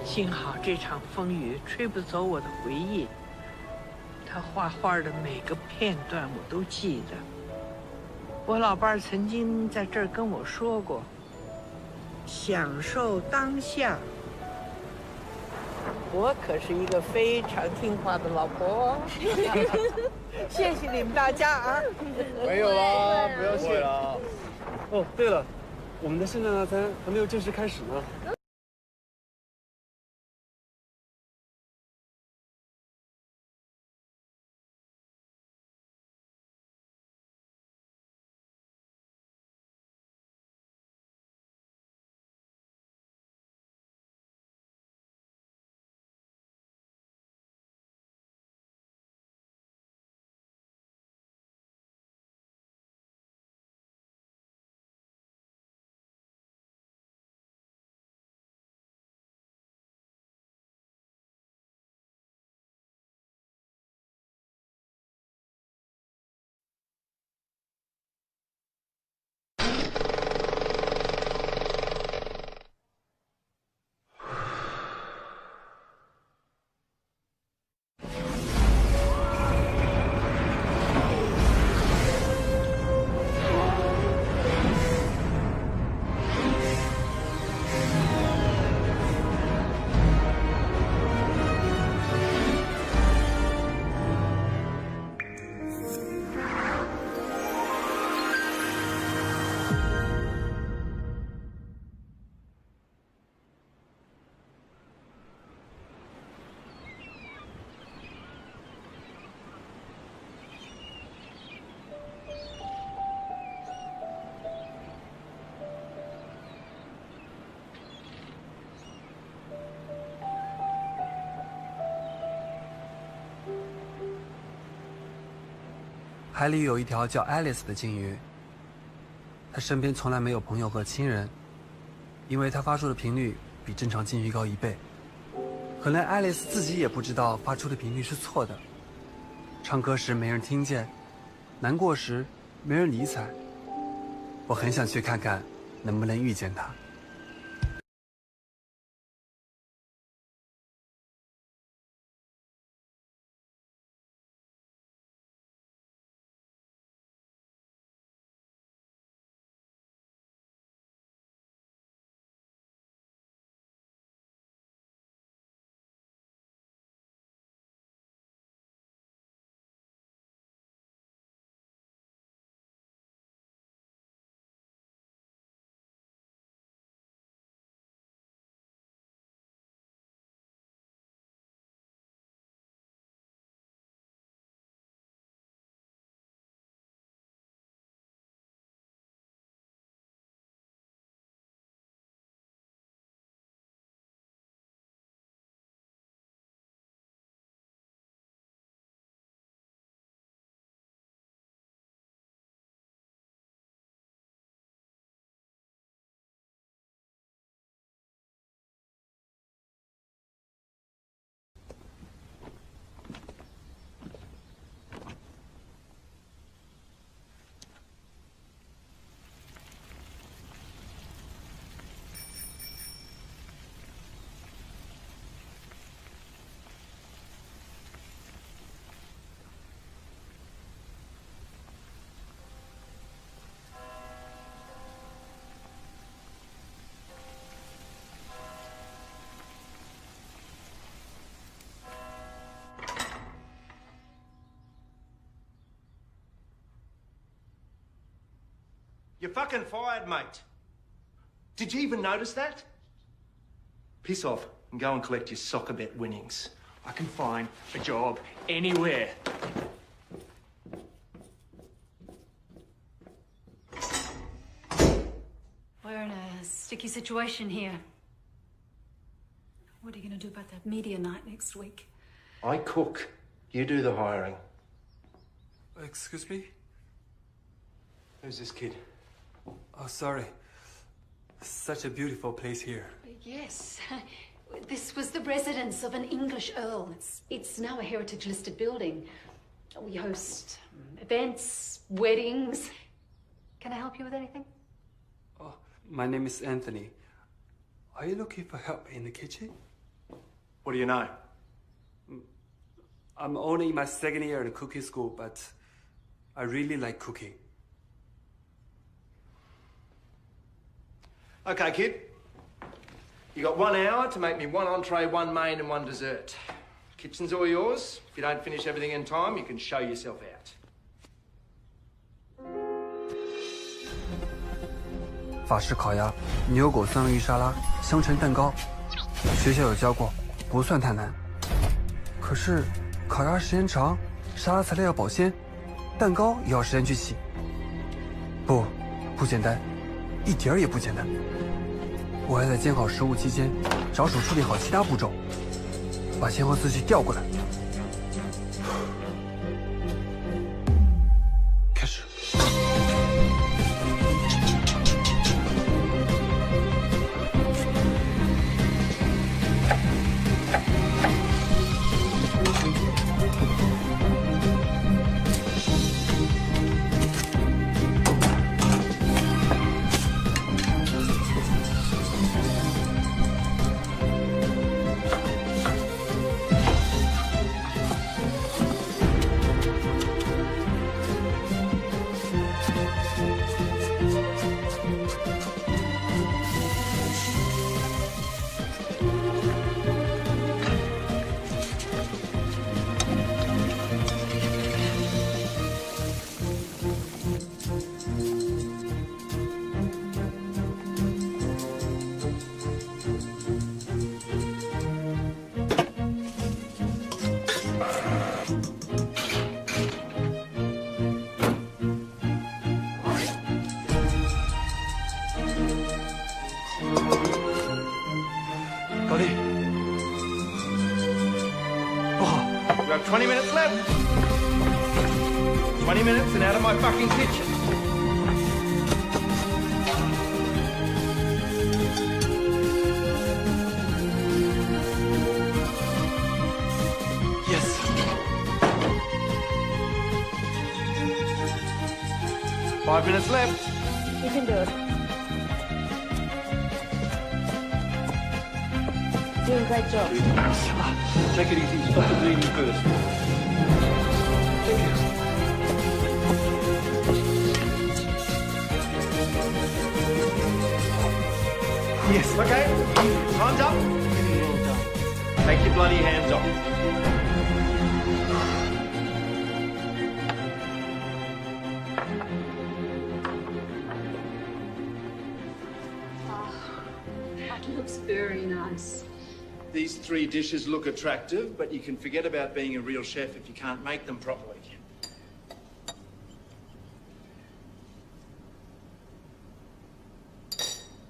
幸好这场风雨吹不走我的回忆。他画画的每个片段我都记得。我老伴儿曾经在这儿跟我说过：“享受当下。”我可是一个非常听话的老婆。谢谢你们大家啊！没有啦，不要谢了。哦，对了，我们的圣诞大餐还没有正式开始呢。海里有一条叫爱丽丝的鲸鱼，它身边从来没有朋友和亲人，因为它发出的频率比正常鲸鱼高1倍。可能爱丽丝自己也不知道发出的频率是错的。唱歌时没人听见，难过时没人理睬。我很想去看看，能不能遇见它。You're fucking fired, mate. Did you even notice that? Piss off and go and collect your soccer bet winnings. I can find a job anywhere. a sticky situation here. What are you going to do about that media night next week? I cook. You do the hiring. Excuse me? Who's this kid? Oh, sorry. Such a beautiful place here. Yes. This was the residence of an English earl. It's now a heritage-listed building. We host events, weddings. Can I help you with anything? Oh, my name is Anthony. Are you looking for help in the kitchen? What do you know? I'm only in my second year at cooking school, but I really like cooking. Okay, kid. You got 1 hour to make me 1 entree, 1 main, and 1 dessert. Kitchen's all yours. If you don't finish everything in time, you can show yourself out. 法式烤鸭、牛狗三文鱼沙拉、香橙蛋糕，学校有教过，不算太难。可是烤鸭时间长，沙拉材料要保鲜，蛋糕也要时间去洗。不简单，一点儿也不简单。我还在煎好食物期间，着手处理好其他步骤，把先后次序调过来。开始。老弟，不好。You have 20 minutes left. 20 minutes and out of my fucking kitchen. Yes. Five minutes left. You can do it. Doing a great job. Take it easy. Stop the bleeding first. Thank you. Yes. Okay. Time's up. Take your bloody hands off. That looks very nice. These 3 dishes look attractive, but you can forget about being a real chef if you can't make them properly.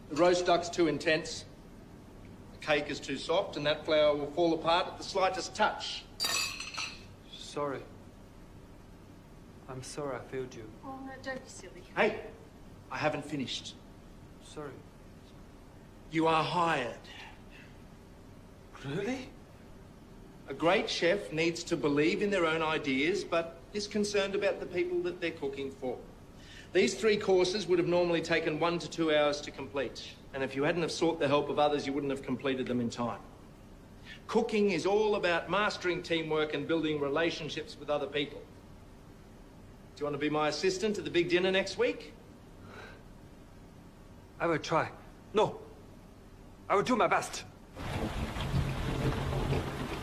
The roast duck's too intense, the cake is too soft, and that flour will fall apart at the slightest touch. Sorry. I'm sorry I failed you. Oh, no, don't be silly. Hey, I haven't finished. Sorry. You are hired. Really? A great chef needs to believe in their own ideas, but is concerned about the people that they're cooking for. These 3 courses would have normally taken 1 to 2 hours to complete. And if you hadn't have sought the help of others, you wouldn't have completed them in time. Cooking is all about mastering teamwork and building relationships with other people. Do you want to be my assistant at the big dinner next week? I will try. No. I will do my best.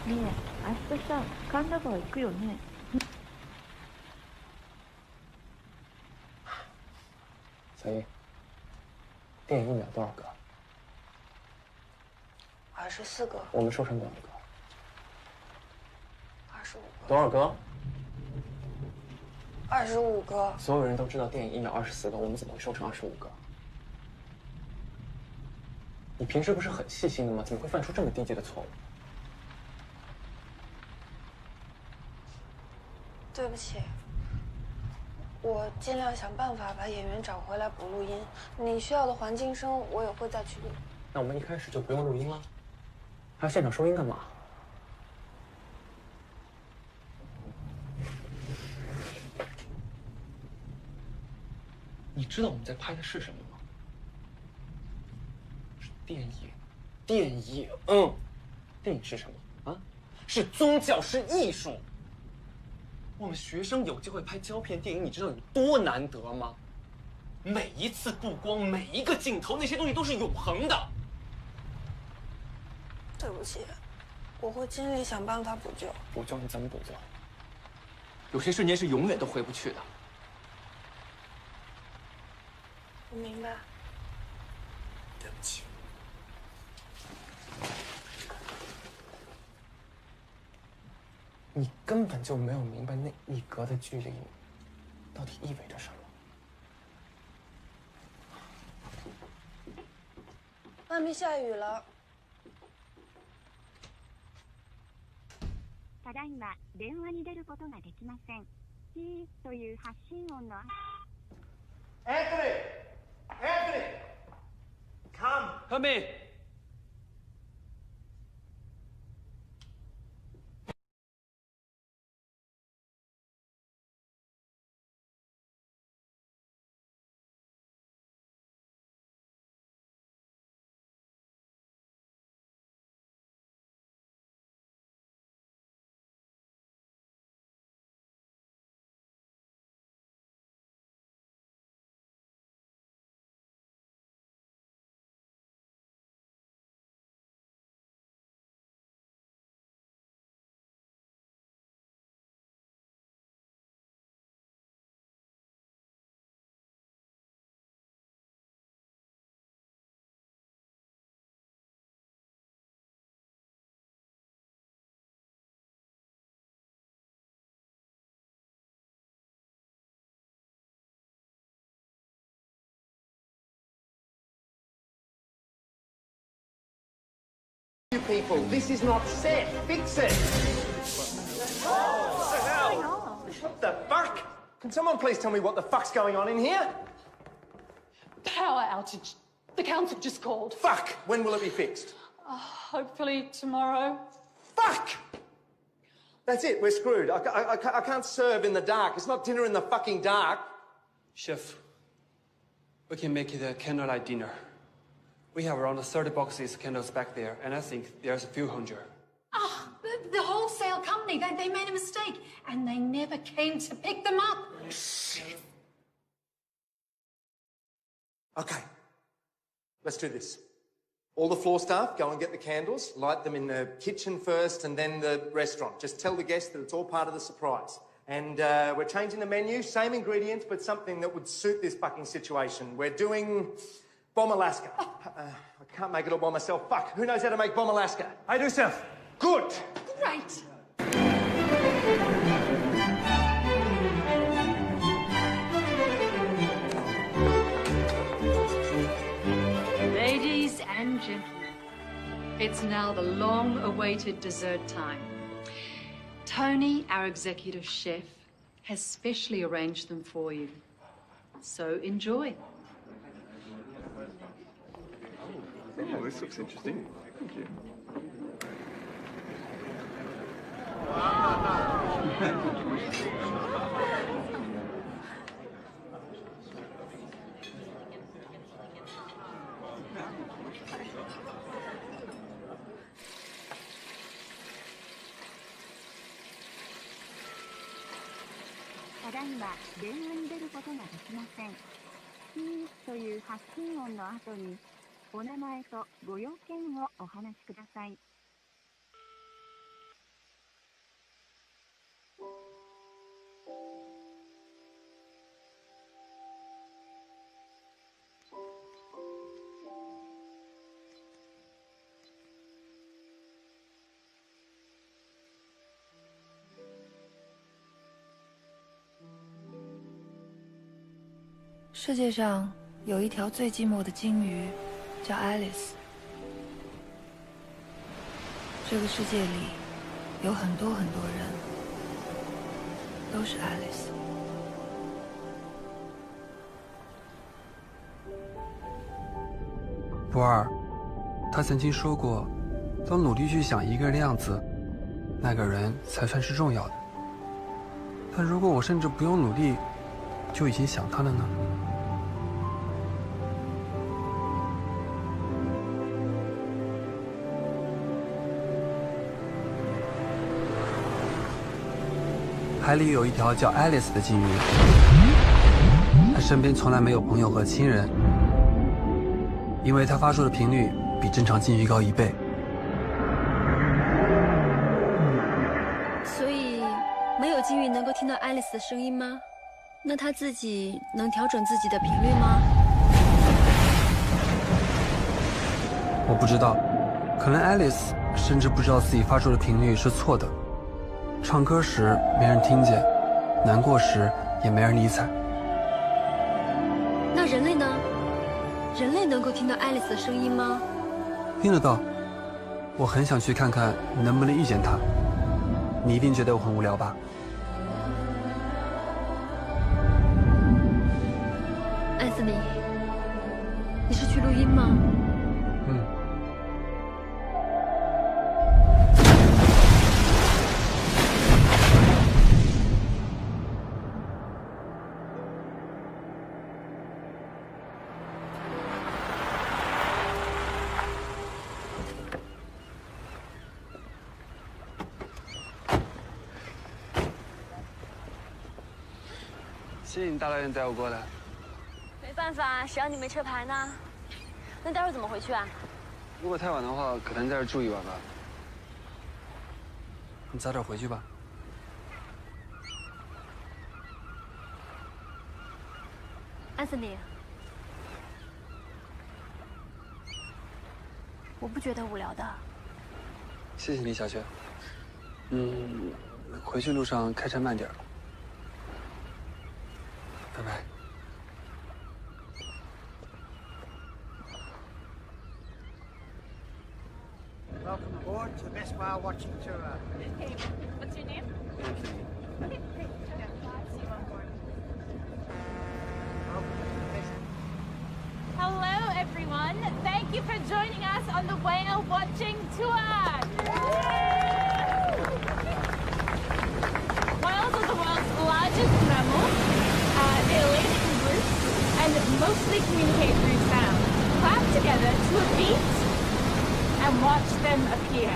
ねえ、明日さ、神田川行くよね。小英，电影1秒多少个？24个。我们收成多少个？25个。多少个？25个。所有人都知道电影1秒24个，我们怎么会收成25个？你平时不是很细心的吗？怎么会犯出这么低级的错误？对不起，我尽量想办法把演员找回来补录音。你需要的环境声，我也会再去录。那我们一开始就不用录音了，还要现场收音干嘛？你知道我们在拍的是什么吗？是电影，电影，电影是什么啊？是宗教，是艺术。我们学生有机会拍胶片电影，你知道有多难得吗？每一次布光，每一个镜头，那些东西都是永恒的。对不起，我会尽力想办法补救。补救你怎么补救？有些瞬间是永远都回不去的。我明白。对不起。你根本就没有明白那一格的距离到底意味着什么。外面下雨了。ただいま電話に出ることができません。ピーという発信音の。Anthony! Anthony! Come in. You people, this is not set. Fix it. What the fuck? Can someone please tell me what the fuck's going on in here? Power outage. The council just called. Fuck! When will it be fixed? Hopefully tomorrow. Fuck! That's it, we're screwed. I can't serve in the dark. It's not dinner in the fucking dark. Chef, we can make it a candlelight dinner. We have around 30 boxes of candles back there, and I think there's a few hundred. The wholesale company, they made a mistake, and they never came to pick them up. Shit. Okay, let's do this. All the floor staff, go and get the candles, light them in the kitchen first and then the restaurant. Just tell the guests that it's all part of the surprise. And we're changing the menu, same ingredients, but something that would suit this fucking situation. We're doing Bomb Alaska. I can't make it all by myself. Fuck, who knows how to make Bomb Alaska? I do, chef. Good. Great. Ladies and gentlemen, it's now the long-awaited dessert time. Tony, our executive chef, has specially arranged them for you. So enjoy. Oh, this looks interesting. Thank you. "ただいま電話に出ることができません。ピーという発信音の後にお名前とご用件をお話しください。世界上有一条最寂寞的鲸鱼，叫爱丽丝。这个世界里有很多很多人，都是 Alice。不二，他曾经说过，当努力去想一个人的样子，那个人才算是重要的。但如果我甚至不用努力，就已经想他了呢？海里有一条叫 Alice 的鲸鱼，她身边从来没有朋友和亲人，因为她发出的频率比正常鲸鱼高1倍。所以，没有鲸鱼能够听到 Alice 的声音吗？那她自己能调整自己的频率吗？我不知道，可能 Alice 甚至不知道自己发出的频率是错的。唱歌时没人听见，难过时也没人理睬。那人类呢？人类能够听到 Alice 的声音吗？听得到。我很想去看看能不能遇见她。你一定觉得我很无聊吧？安斯尼，你是去录音吗？谢谢你大老远带我过来。没办法，谁让你没车牌呢？那待会儿怎么回去啊？如果太晚的话，可能在这住一晚吧。你早点回去吧。安斯尼，我不觉得无聊的。谢谢你，小雪。回去路上开车慢点。拜拜。Welcome aboard to the best whale watching tour. Okay, what's your name? Anthony. Okay, great. See you on board. Hello, everyone. Thank you for joining us on the whale watching tour. Whales are the world's largest mammals. They live in groups and mostly communicate through sound. Clap together to a beat and watch them appear. .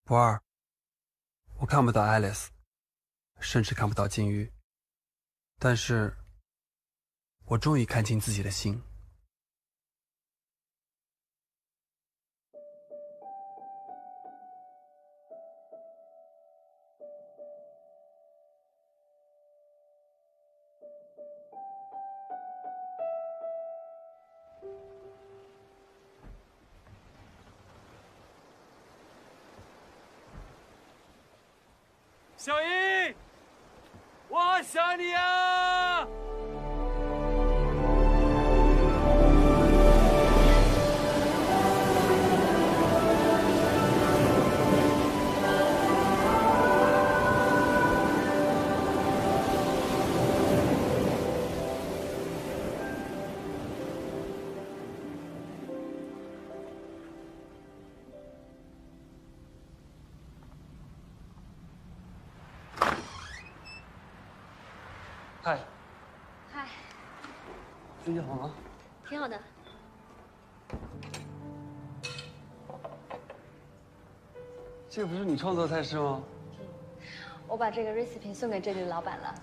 不二，我看不到 Alice， 甚至看不到鲸鱼，但是，我终于看清自己的心。小姨，我好想你啊！嗨，嗨，最近好吗？挺好的。这不是你创作的菜式吗？我把这个 recipe 送给这里的老板了。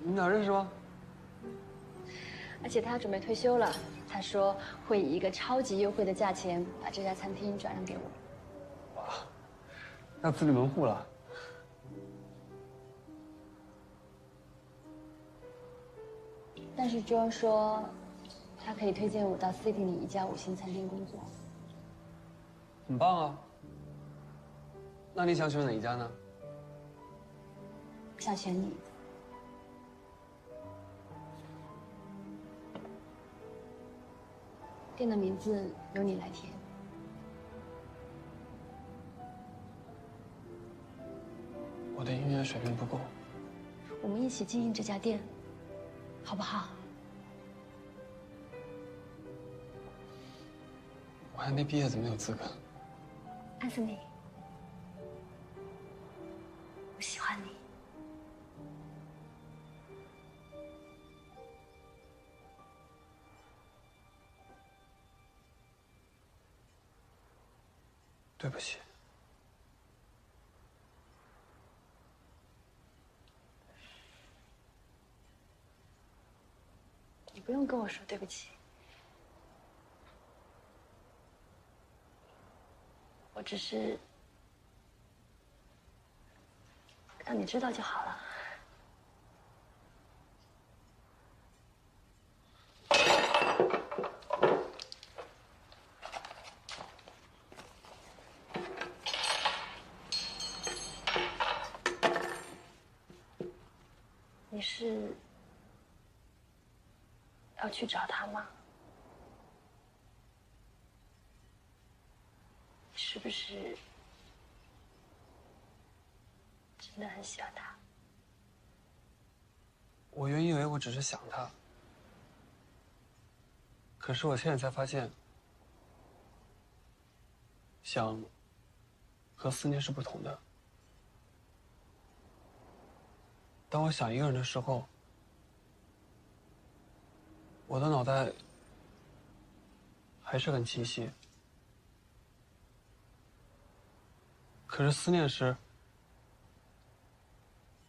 你们俩认识吗？而且他要准备退休了，他说会以一个超级优惠的价钱把这家餐厅转让给我。哇，那自立门户了。但是 Joe 说，他可以推荐我到 City 里一家5星餐厅工作。很棒啊。那你想选哪一家呢？我想选你。店的名字由你来填。我的音乐水平不够。我们一起经营这家店，好不好？我还没毕业，怎么有资格？安森尼，我喜欢你。对不起。你不用跟我说对不起，我只是让你知道就好了。你是要去找他吗？是不是真的很喜欢他？我原以为我只是想他，可是我现在才发现，想和思念是不同的。当我想一个人的时候，我的脑袋还是很清晰，可是思念时，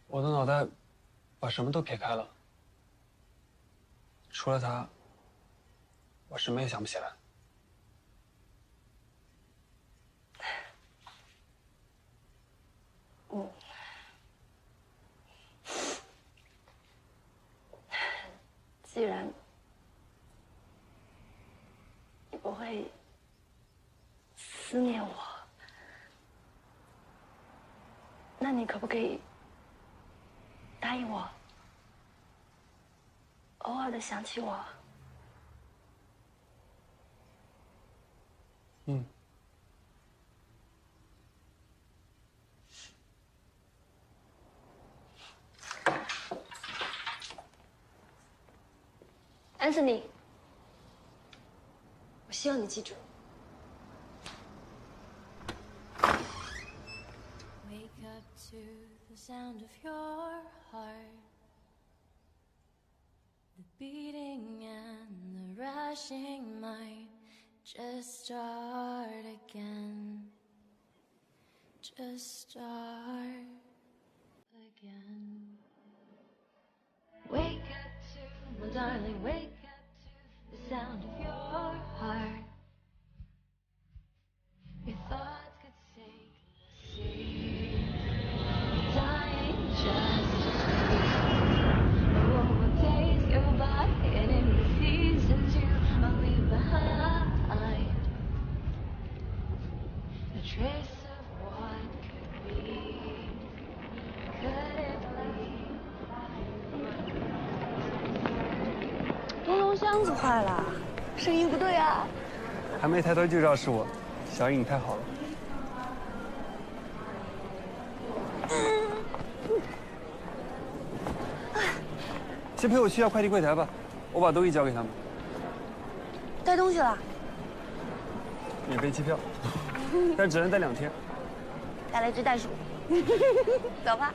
我的脑袋把什么都撇开了，除了他，我什么也想不起来。既然你不会思念我，那你可不可以答应我，偶尔的想起我？嗯。安森尼，我希望你记住。Wake up to the sound of your heart, the beating and the rushing might just start again, just start again. Wake up to, my darling, wake up to the sound of your heart. Your thoughts could sink the sea, dying just to sleep. Oh, the days go by, and in the seasons you will leave behind a trace of what could be. Could it be? 灯笼箱子坏了，声音不对啊！还没抬头就知道是我，小颖你太好了。先陪我去下快递柜台吧，我把东西交给他们。带东西了？免费机票，但只能待2天。带了一只袋鼠，走吧。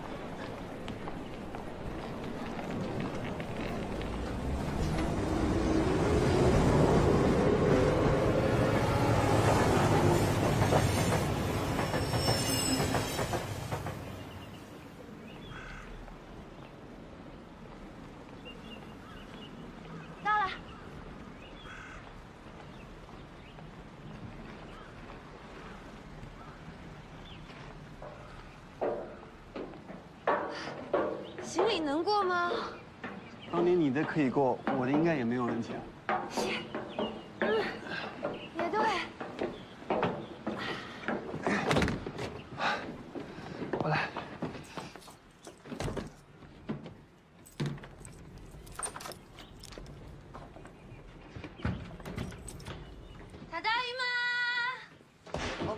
行李能过吗？当年你的可以过，我的应该也没有问题啊。也对。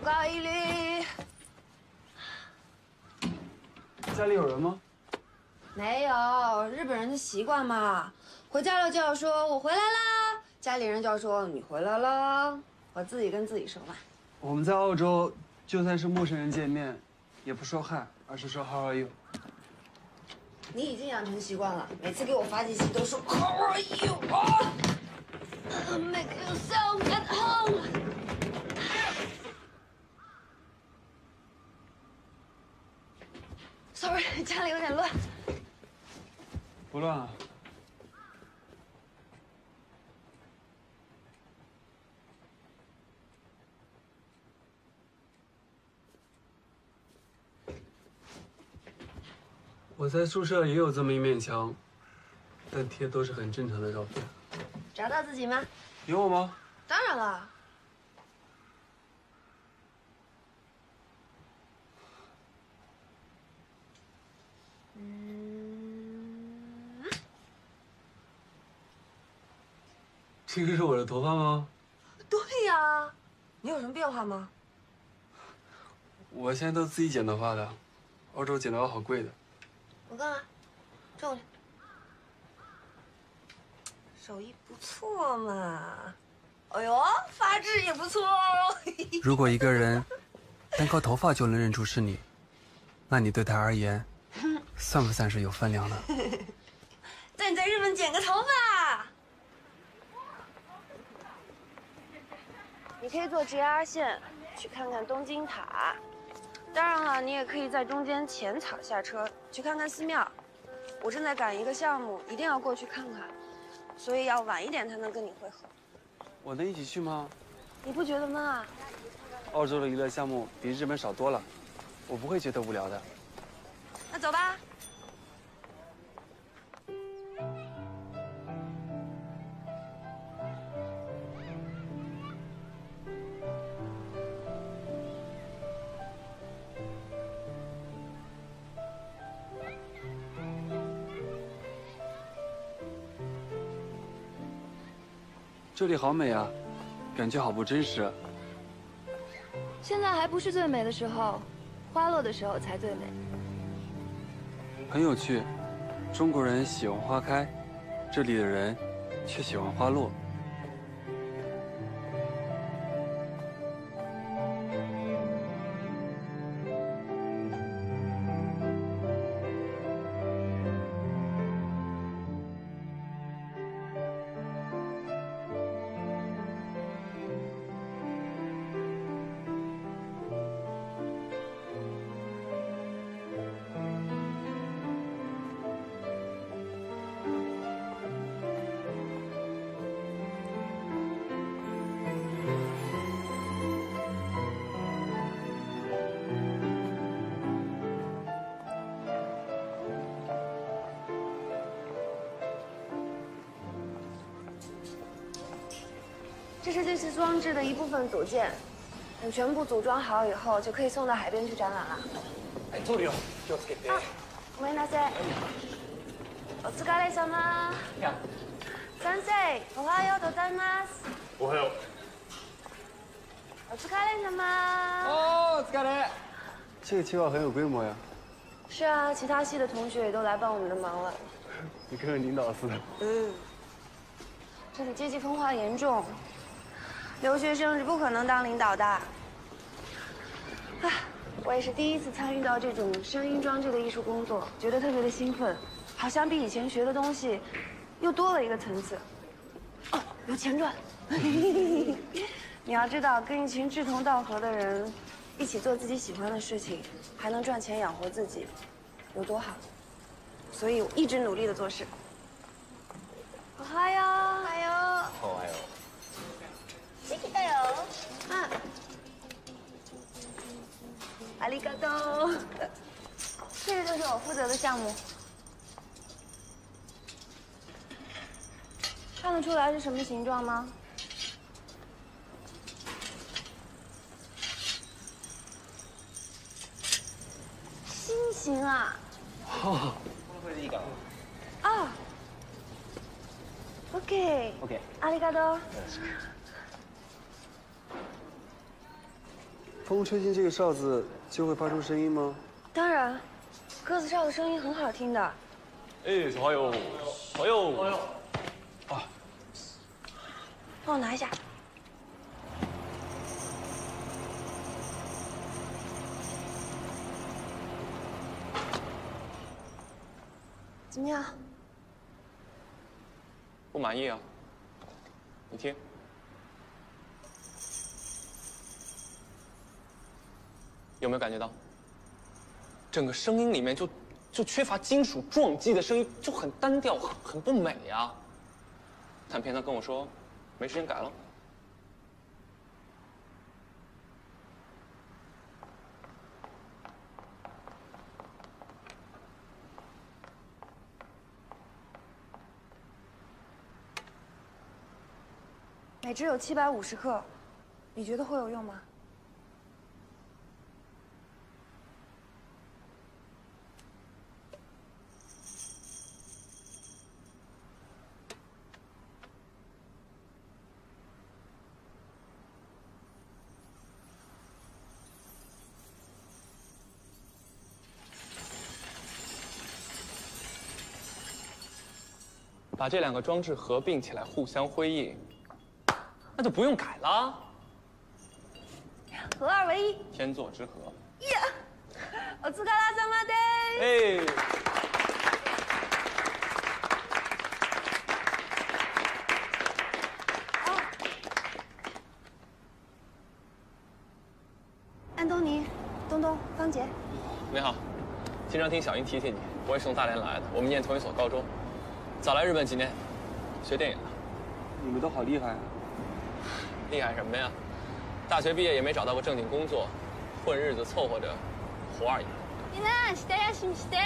高一律。家里有人吗？没有，日本人的习惯嘛，回家了就要说我回来啦，家里人就要说你回来了，我自己跟自己说嘛。我们在澳洲，就算是陌生人见面，也不说嗨，而是说 How are you。你已经养成习惯了，每次给我发信息都说 How are you？ Make yourself at home。Sorry， 家里有点乱。不乱啊。我在宿舍也有这么一面墙，但贴都是很正常的照片。找到自己吗？有我吗？当然了。这个是我的头发吗？对呀，你有什么变化吗？我现在都自己剪头发的，澳洲剪头发好贵的。我看看，这我手艺不错嘛。哎呦，发质也不错哦。如果一个人单靠头发就能认出是你，那你对他而言，算不算是有分量呢？带你在日本剪个头发。你可以坐 JR 线去看看东京塔，当然了，你也可以在中间浅草下车去看看寺庙。我正在赶一个项目，一定要过去看看，所以要晚一点才能跟你会合。我能一起去吗？你不觉得闷啊？澳洲的娱乐项目比日本少多了，我不会觉得无聊的。那走吧。这里好美啊，感觉好不真实。现在还不是最美的时候，花落的时候才最美。很有趣，中国人喜欢花开，这里的人却喜欢花落。这是这次装置的一部分组件，等全部组装好以后，就可以送到海边去展览了。哎，通理よ、気をつけて。ごめんなさい。お疲れ様。先生、おはようございます。おはよう。お疲れ様。哦，お疲れ。这个计划很有规模呀。是啊，其他系的同学也都来帮我们的忙了。你跟个领导似的。嗯。这里阶级分化严重。留学生是不可能当领导的。我也是第一次参与到这种声音装置的艺术工作，觉得特别的兴奋，好像比以前学的东西又多了一个层次。哦，有钱赚！你要知道，跟一群志同道合的人一起做自己喜欢的事情，还能赚钱养活自己，有多好？所以我一直努力的做事。おはよう。おはよう。おはよう。できたよ。啊。ありがとう。这个就是我负责的项目。看得出来是什么形状吗？心形啊。哦，これでいいかな。啊。OK。OK。ありがとう。よろしく。风吹进这个哨子就会发出声音吗？当然，鸽子哨的声音很好听的。哎，小花友，好友，啊，帮我拿一下。怎么样？不满意啊？你听，有没有感觉到？整个声音里面就缺乏金属撞击的声音，就很单调，很不美啊。但偏他跟我说，没时间改了。每只有750克，你觉得会有用吗？把这两个装置合并起来，互相辉映，那就不用改了。合二为一，天作之合。呀，お疲れ様です。哎。安东尼、东东、方杰，你好，经常听小英提起你，我也是从大连来的，我们念同一所高中，早来日本几年，学电影的。你们都好厉害啊！厉害什么呀？大学毕业也没找到过正经工作，混日子凑合着活而已。みんな下休みして。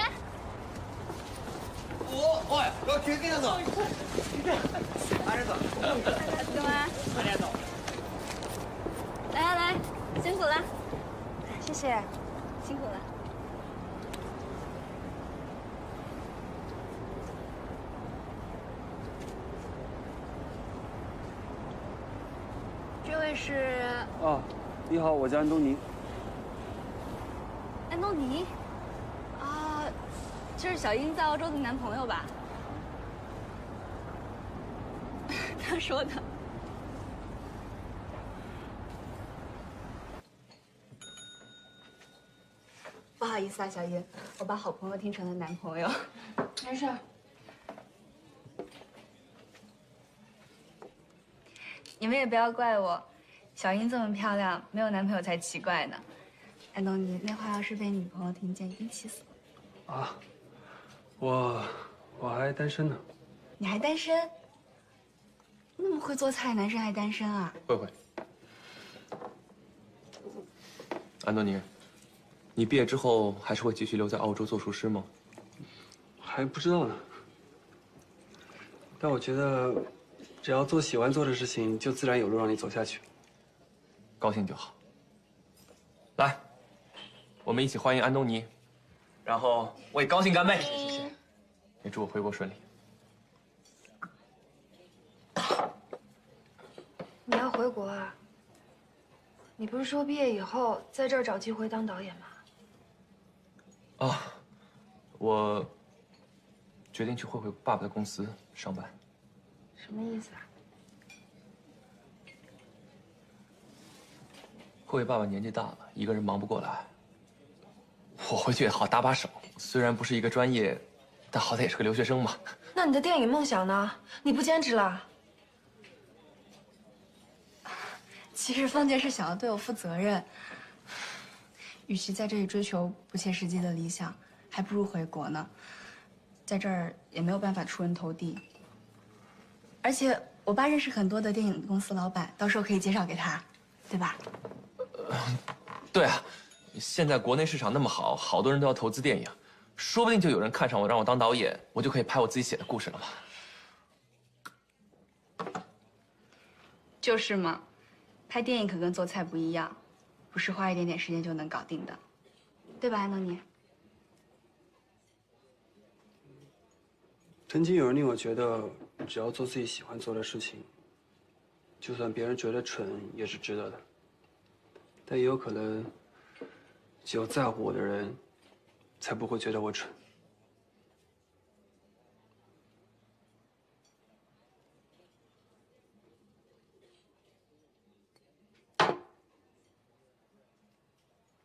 おい、休憩だぞ。ありがとう。ありがとう。来，辛苦了，谢谢，辛苦了。这位是？啊，你好，我叫安东尼。安东尼？啊，这是小英在澳洲的男朋友吧？他说的。不好意思啊，小英，我把好朋友听成了男朋友。没事。你们也不要怪我，小英这么漂亮，没有男朋友才奇怪呢。安东尼，那话要是被女朋友听见，一定气死了。啊，我还单身呢。你还单身？那么会做菜，男生还单身啊？慧，安东尼，你毕业之后还是会继续留在澳洲做厨师吗？还不知道呢。但我觉得，只要做喜欢做的事情，就自然有路让你走下去。高兴就好。来，我们一起欢迎安东尼，然后为高兴干杯！谢谢。也祝我回国顺利。你要回国啊？你不是说毕业以后在这儿找机会当导演吗？啊，我决定去慧慧爸爸的公司上班。什么意思啊？慧慧爸爸年纪大了，一个人忙不过来。我回去也好搭把手，虽然不是一个专业，但好歹也是个留学生嘛。那你的电影梦想呢？你不坚持了？其实方杰是想要对我负责任，与其在这里追求不切实际的理想，还不如回国呢。在这儿也没有办法出人头地，而且我爸认识很多的电影公司老板，到时候可以介绍给他，对吧？对啊，现在国内市场那么好，好多人都要投资电影，说不定就有人看上我，让我当导演，我就可以拍我自己写的故事了嘛。就是嘛。拍电影可跟做菜不一样，不是花一点点时间就能搞定的，对吧，安东尼？曾经有人令我觉得，只要做自己喜欢做的事情，就算别人觉得蠢，也是值得的。但也有可能，只有在乎我的人，才不会觉得我蠢。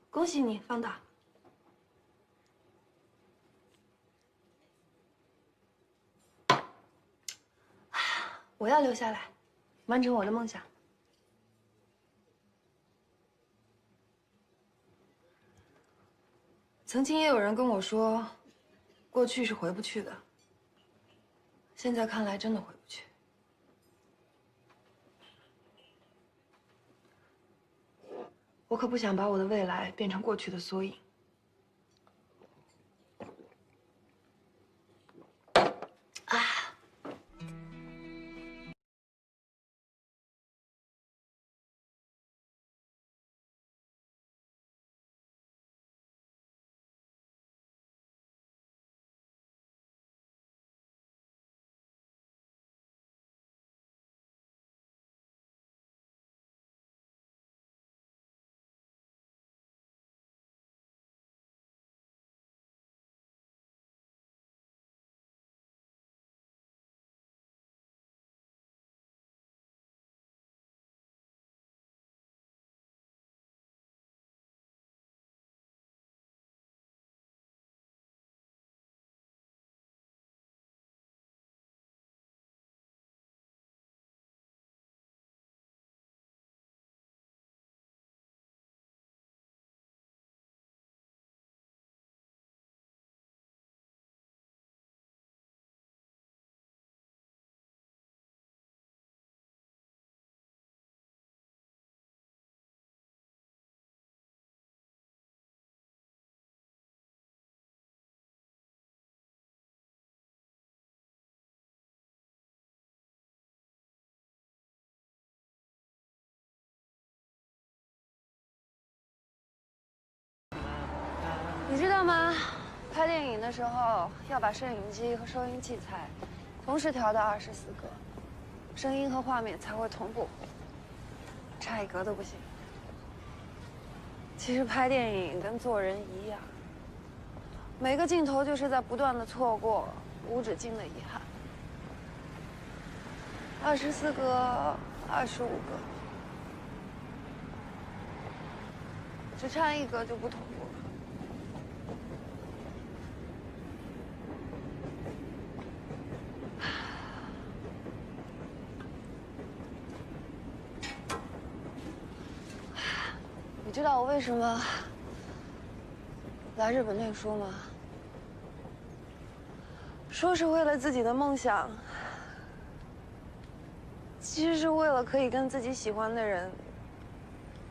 恭喜你，方导。我要留下来，完成我的梦想。曾经也有人跟我说，过去是回不去的。现在看来，真的回不去。我可不想把我的未来变成过去的缩影。你知道吗？拍电影的时候要把摄影机和收音器材同时调到24格，声音和画面才会同步，差一格都不行。其实拍电影跟做人一样，每个镜头就是在不断的错过，无止境的遗憾。24格、25格，只差一格就不同步了。你知道我为什么来日本念书吗？说是为了自己的梦想，其实是为了可以跟自己喜欢的人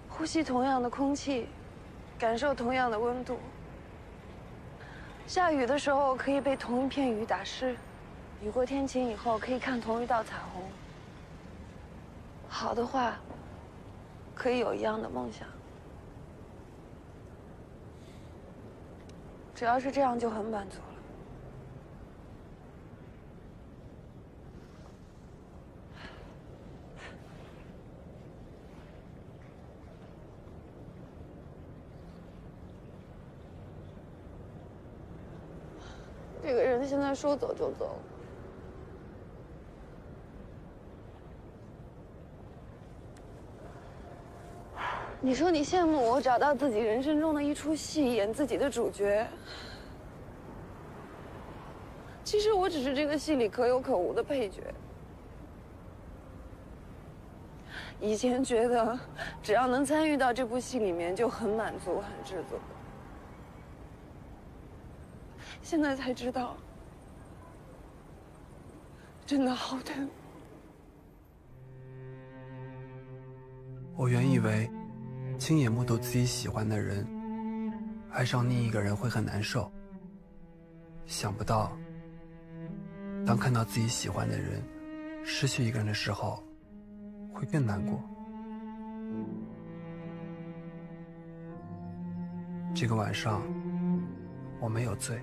呼吸同样的空气，感受同样的温度。下雨的时候可以被同一片雨打湿，雨过天晴以后可以看同一道彩虹。好的话，可以有一样的梦想。只要是这样就很满足了。这个人现在说走就走。你说你羡慕我找到自己人生中的一出戏，演自己的主角。其实我只是这个戏里可有可无的配角。以前觉得只要能参与到这部戏里面就很满足、很知足，现在才知道，真的好疼。我原以为亲眼目睹自己喜欢的人爱上另一个人会很难受，想不到当看到自己喜欢的人失去一个人的时候，会更难过。这个晚上我没有醉，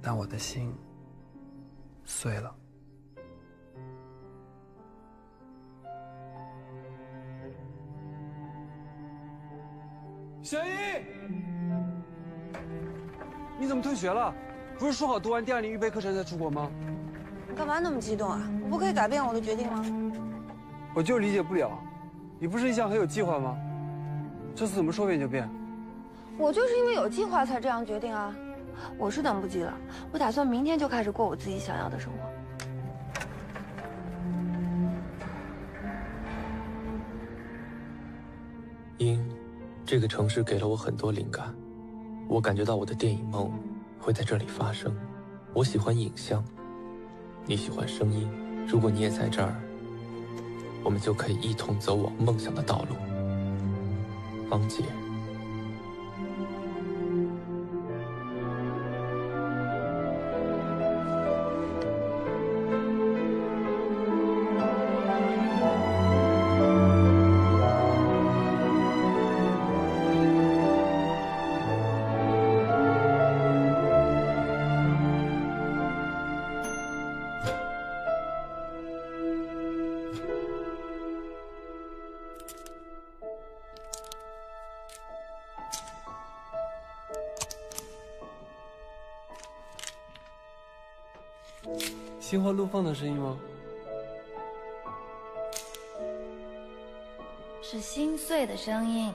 但我的心碎了。小一，你怎么退学了？不是说好读完第2年预备课程再出国吗？你干嘛那么激动啊？不可以改变我的决定吗？我就理解不了，你不是一向很有计划吗？这次怎么说变就变？我就是因为有计划才这样决定啊！我是等不及了，我打算明天就开始过我自己想要的生活。因这个城市给了我很多灵感，我感觉到我的电影梦会在这里发生。我喜欢影像，你喜欢声音。如果你也在这儿，我们就可以一同走往梦想的道路。芳姐。心花怒放的声音吗？是心碎的声音。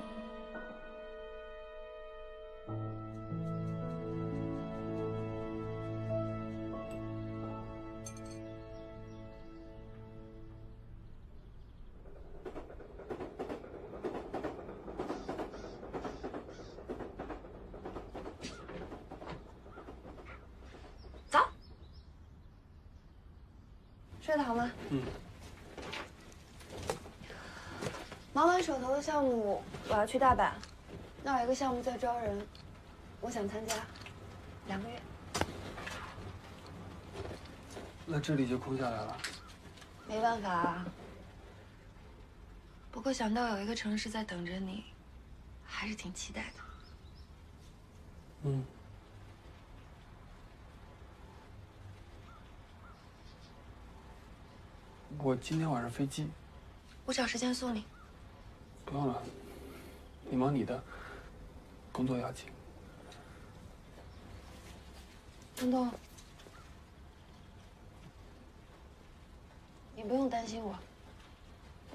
走，睡得好吗？忙完手头的项目，我要去大阪。那有一个项目在招人，我想参加，2个月。那这里就空下来了。没办法啊。不过想到有一个城市在等着你，还是挺期待的。嗯。我今天晚上飞机。我找时间送你。不用了，你忙你的，工作要紧。东东，你不用担心我，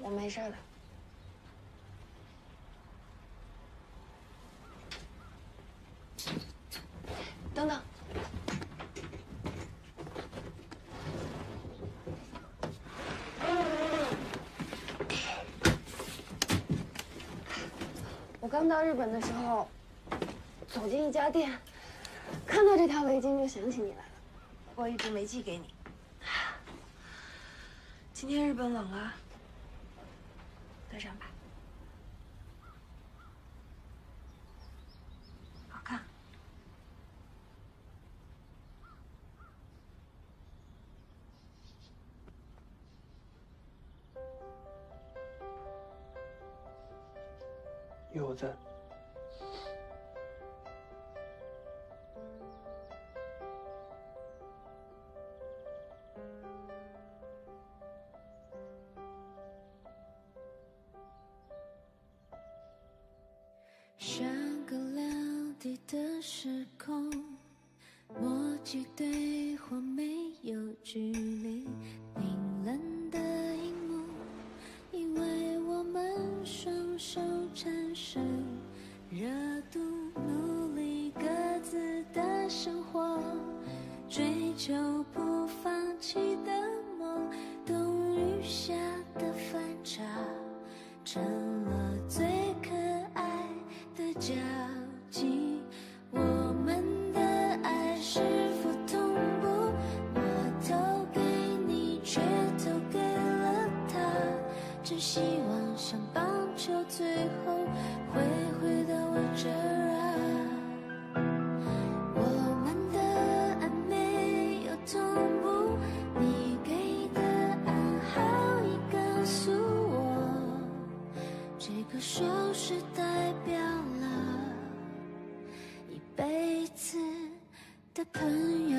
我没事的。等等。我刚到日本的时候，走进一家店，看到这条围巾就想起你来了，不过一直没寄给你。今天日本冷了，带上吧。好看。有我在。像个两地的时空，默契对话没有距离，冰冷的荧幕，因为我们双手产生热度，努力各自的生活，追求不放弃的梦，冬雨下的反差，成了最可爱的交集。我们的爱是否同步？我投给你，却投给了他。真希望像棒球，最后会回到我这儿啊。我们的爱没有同步，你给的暗号已告诉我，这个手势代表了一辈子的朋友。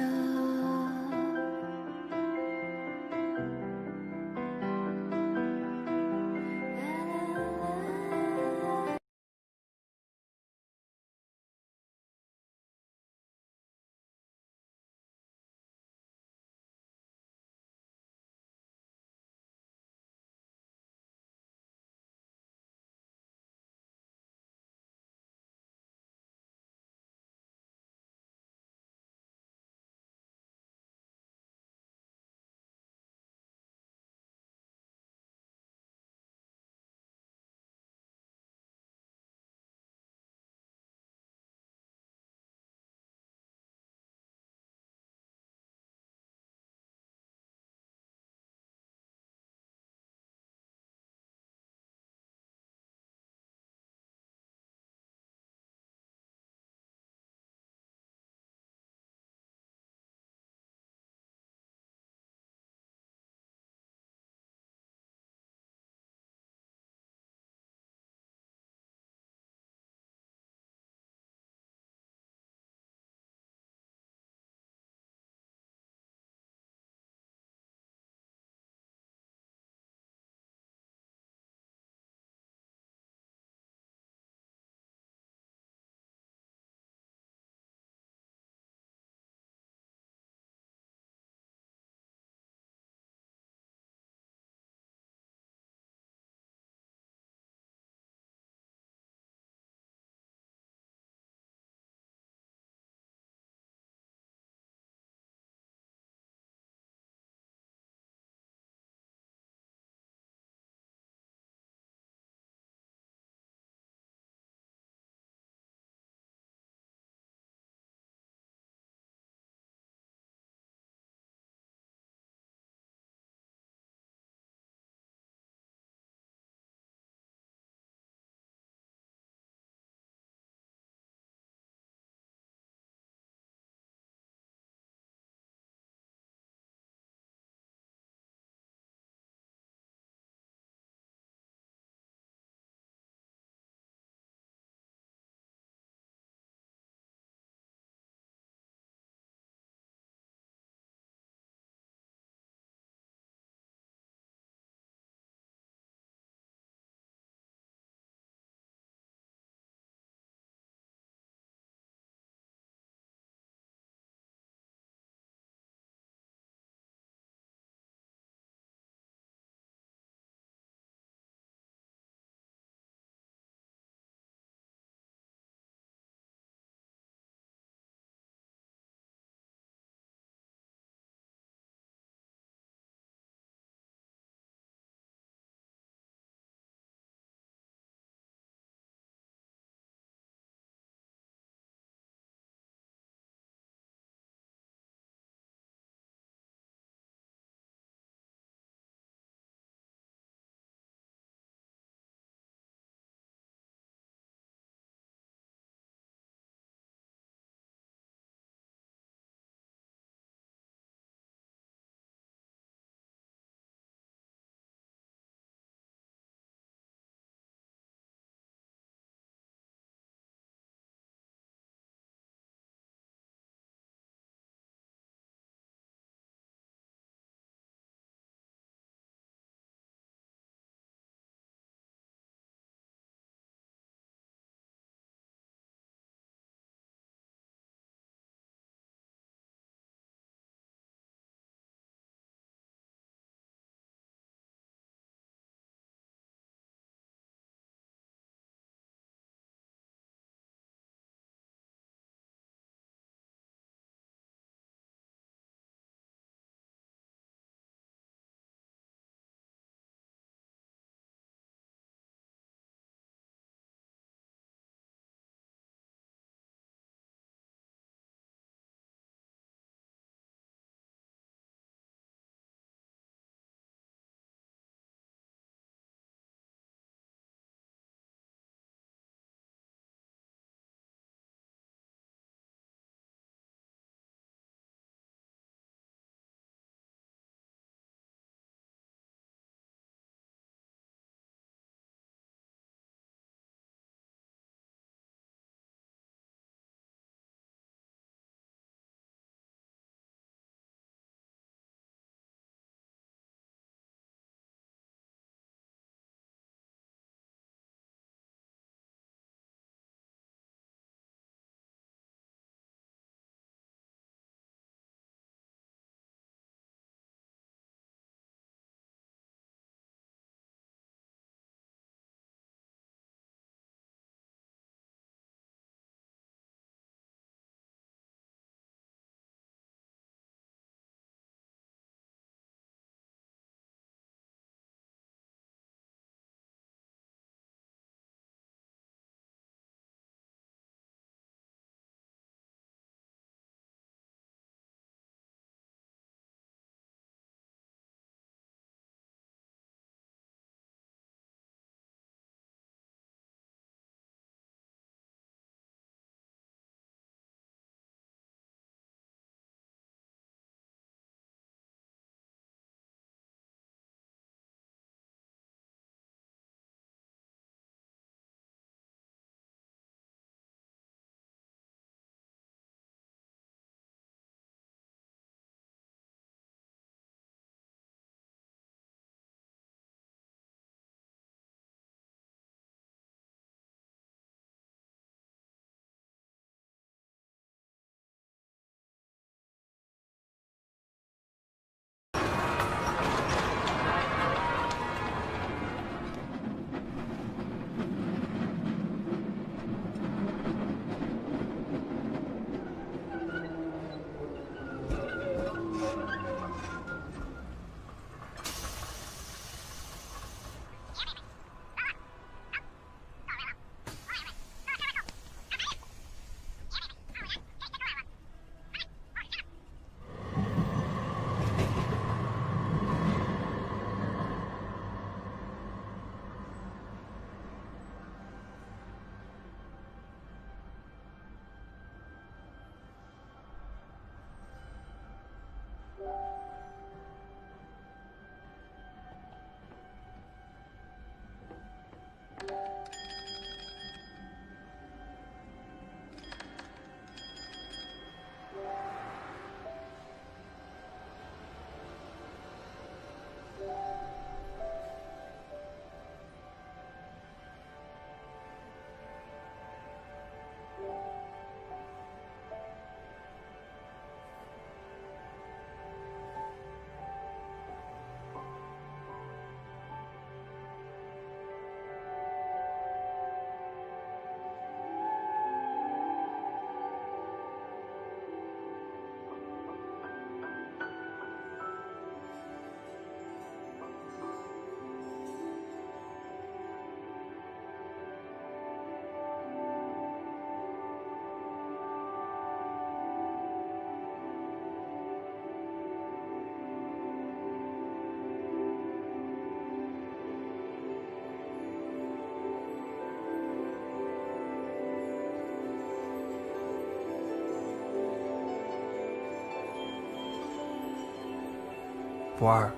初2，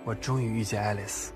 我终于遇见爱丽丝。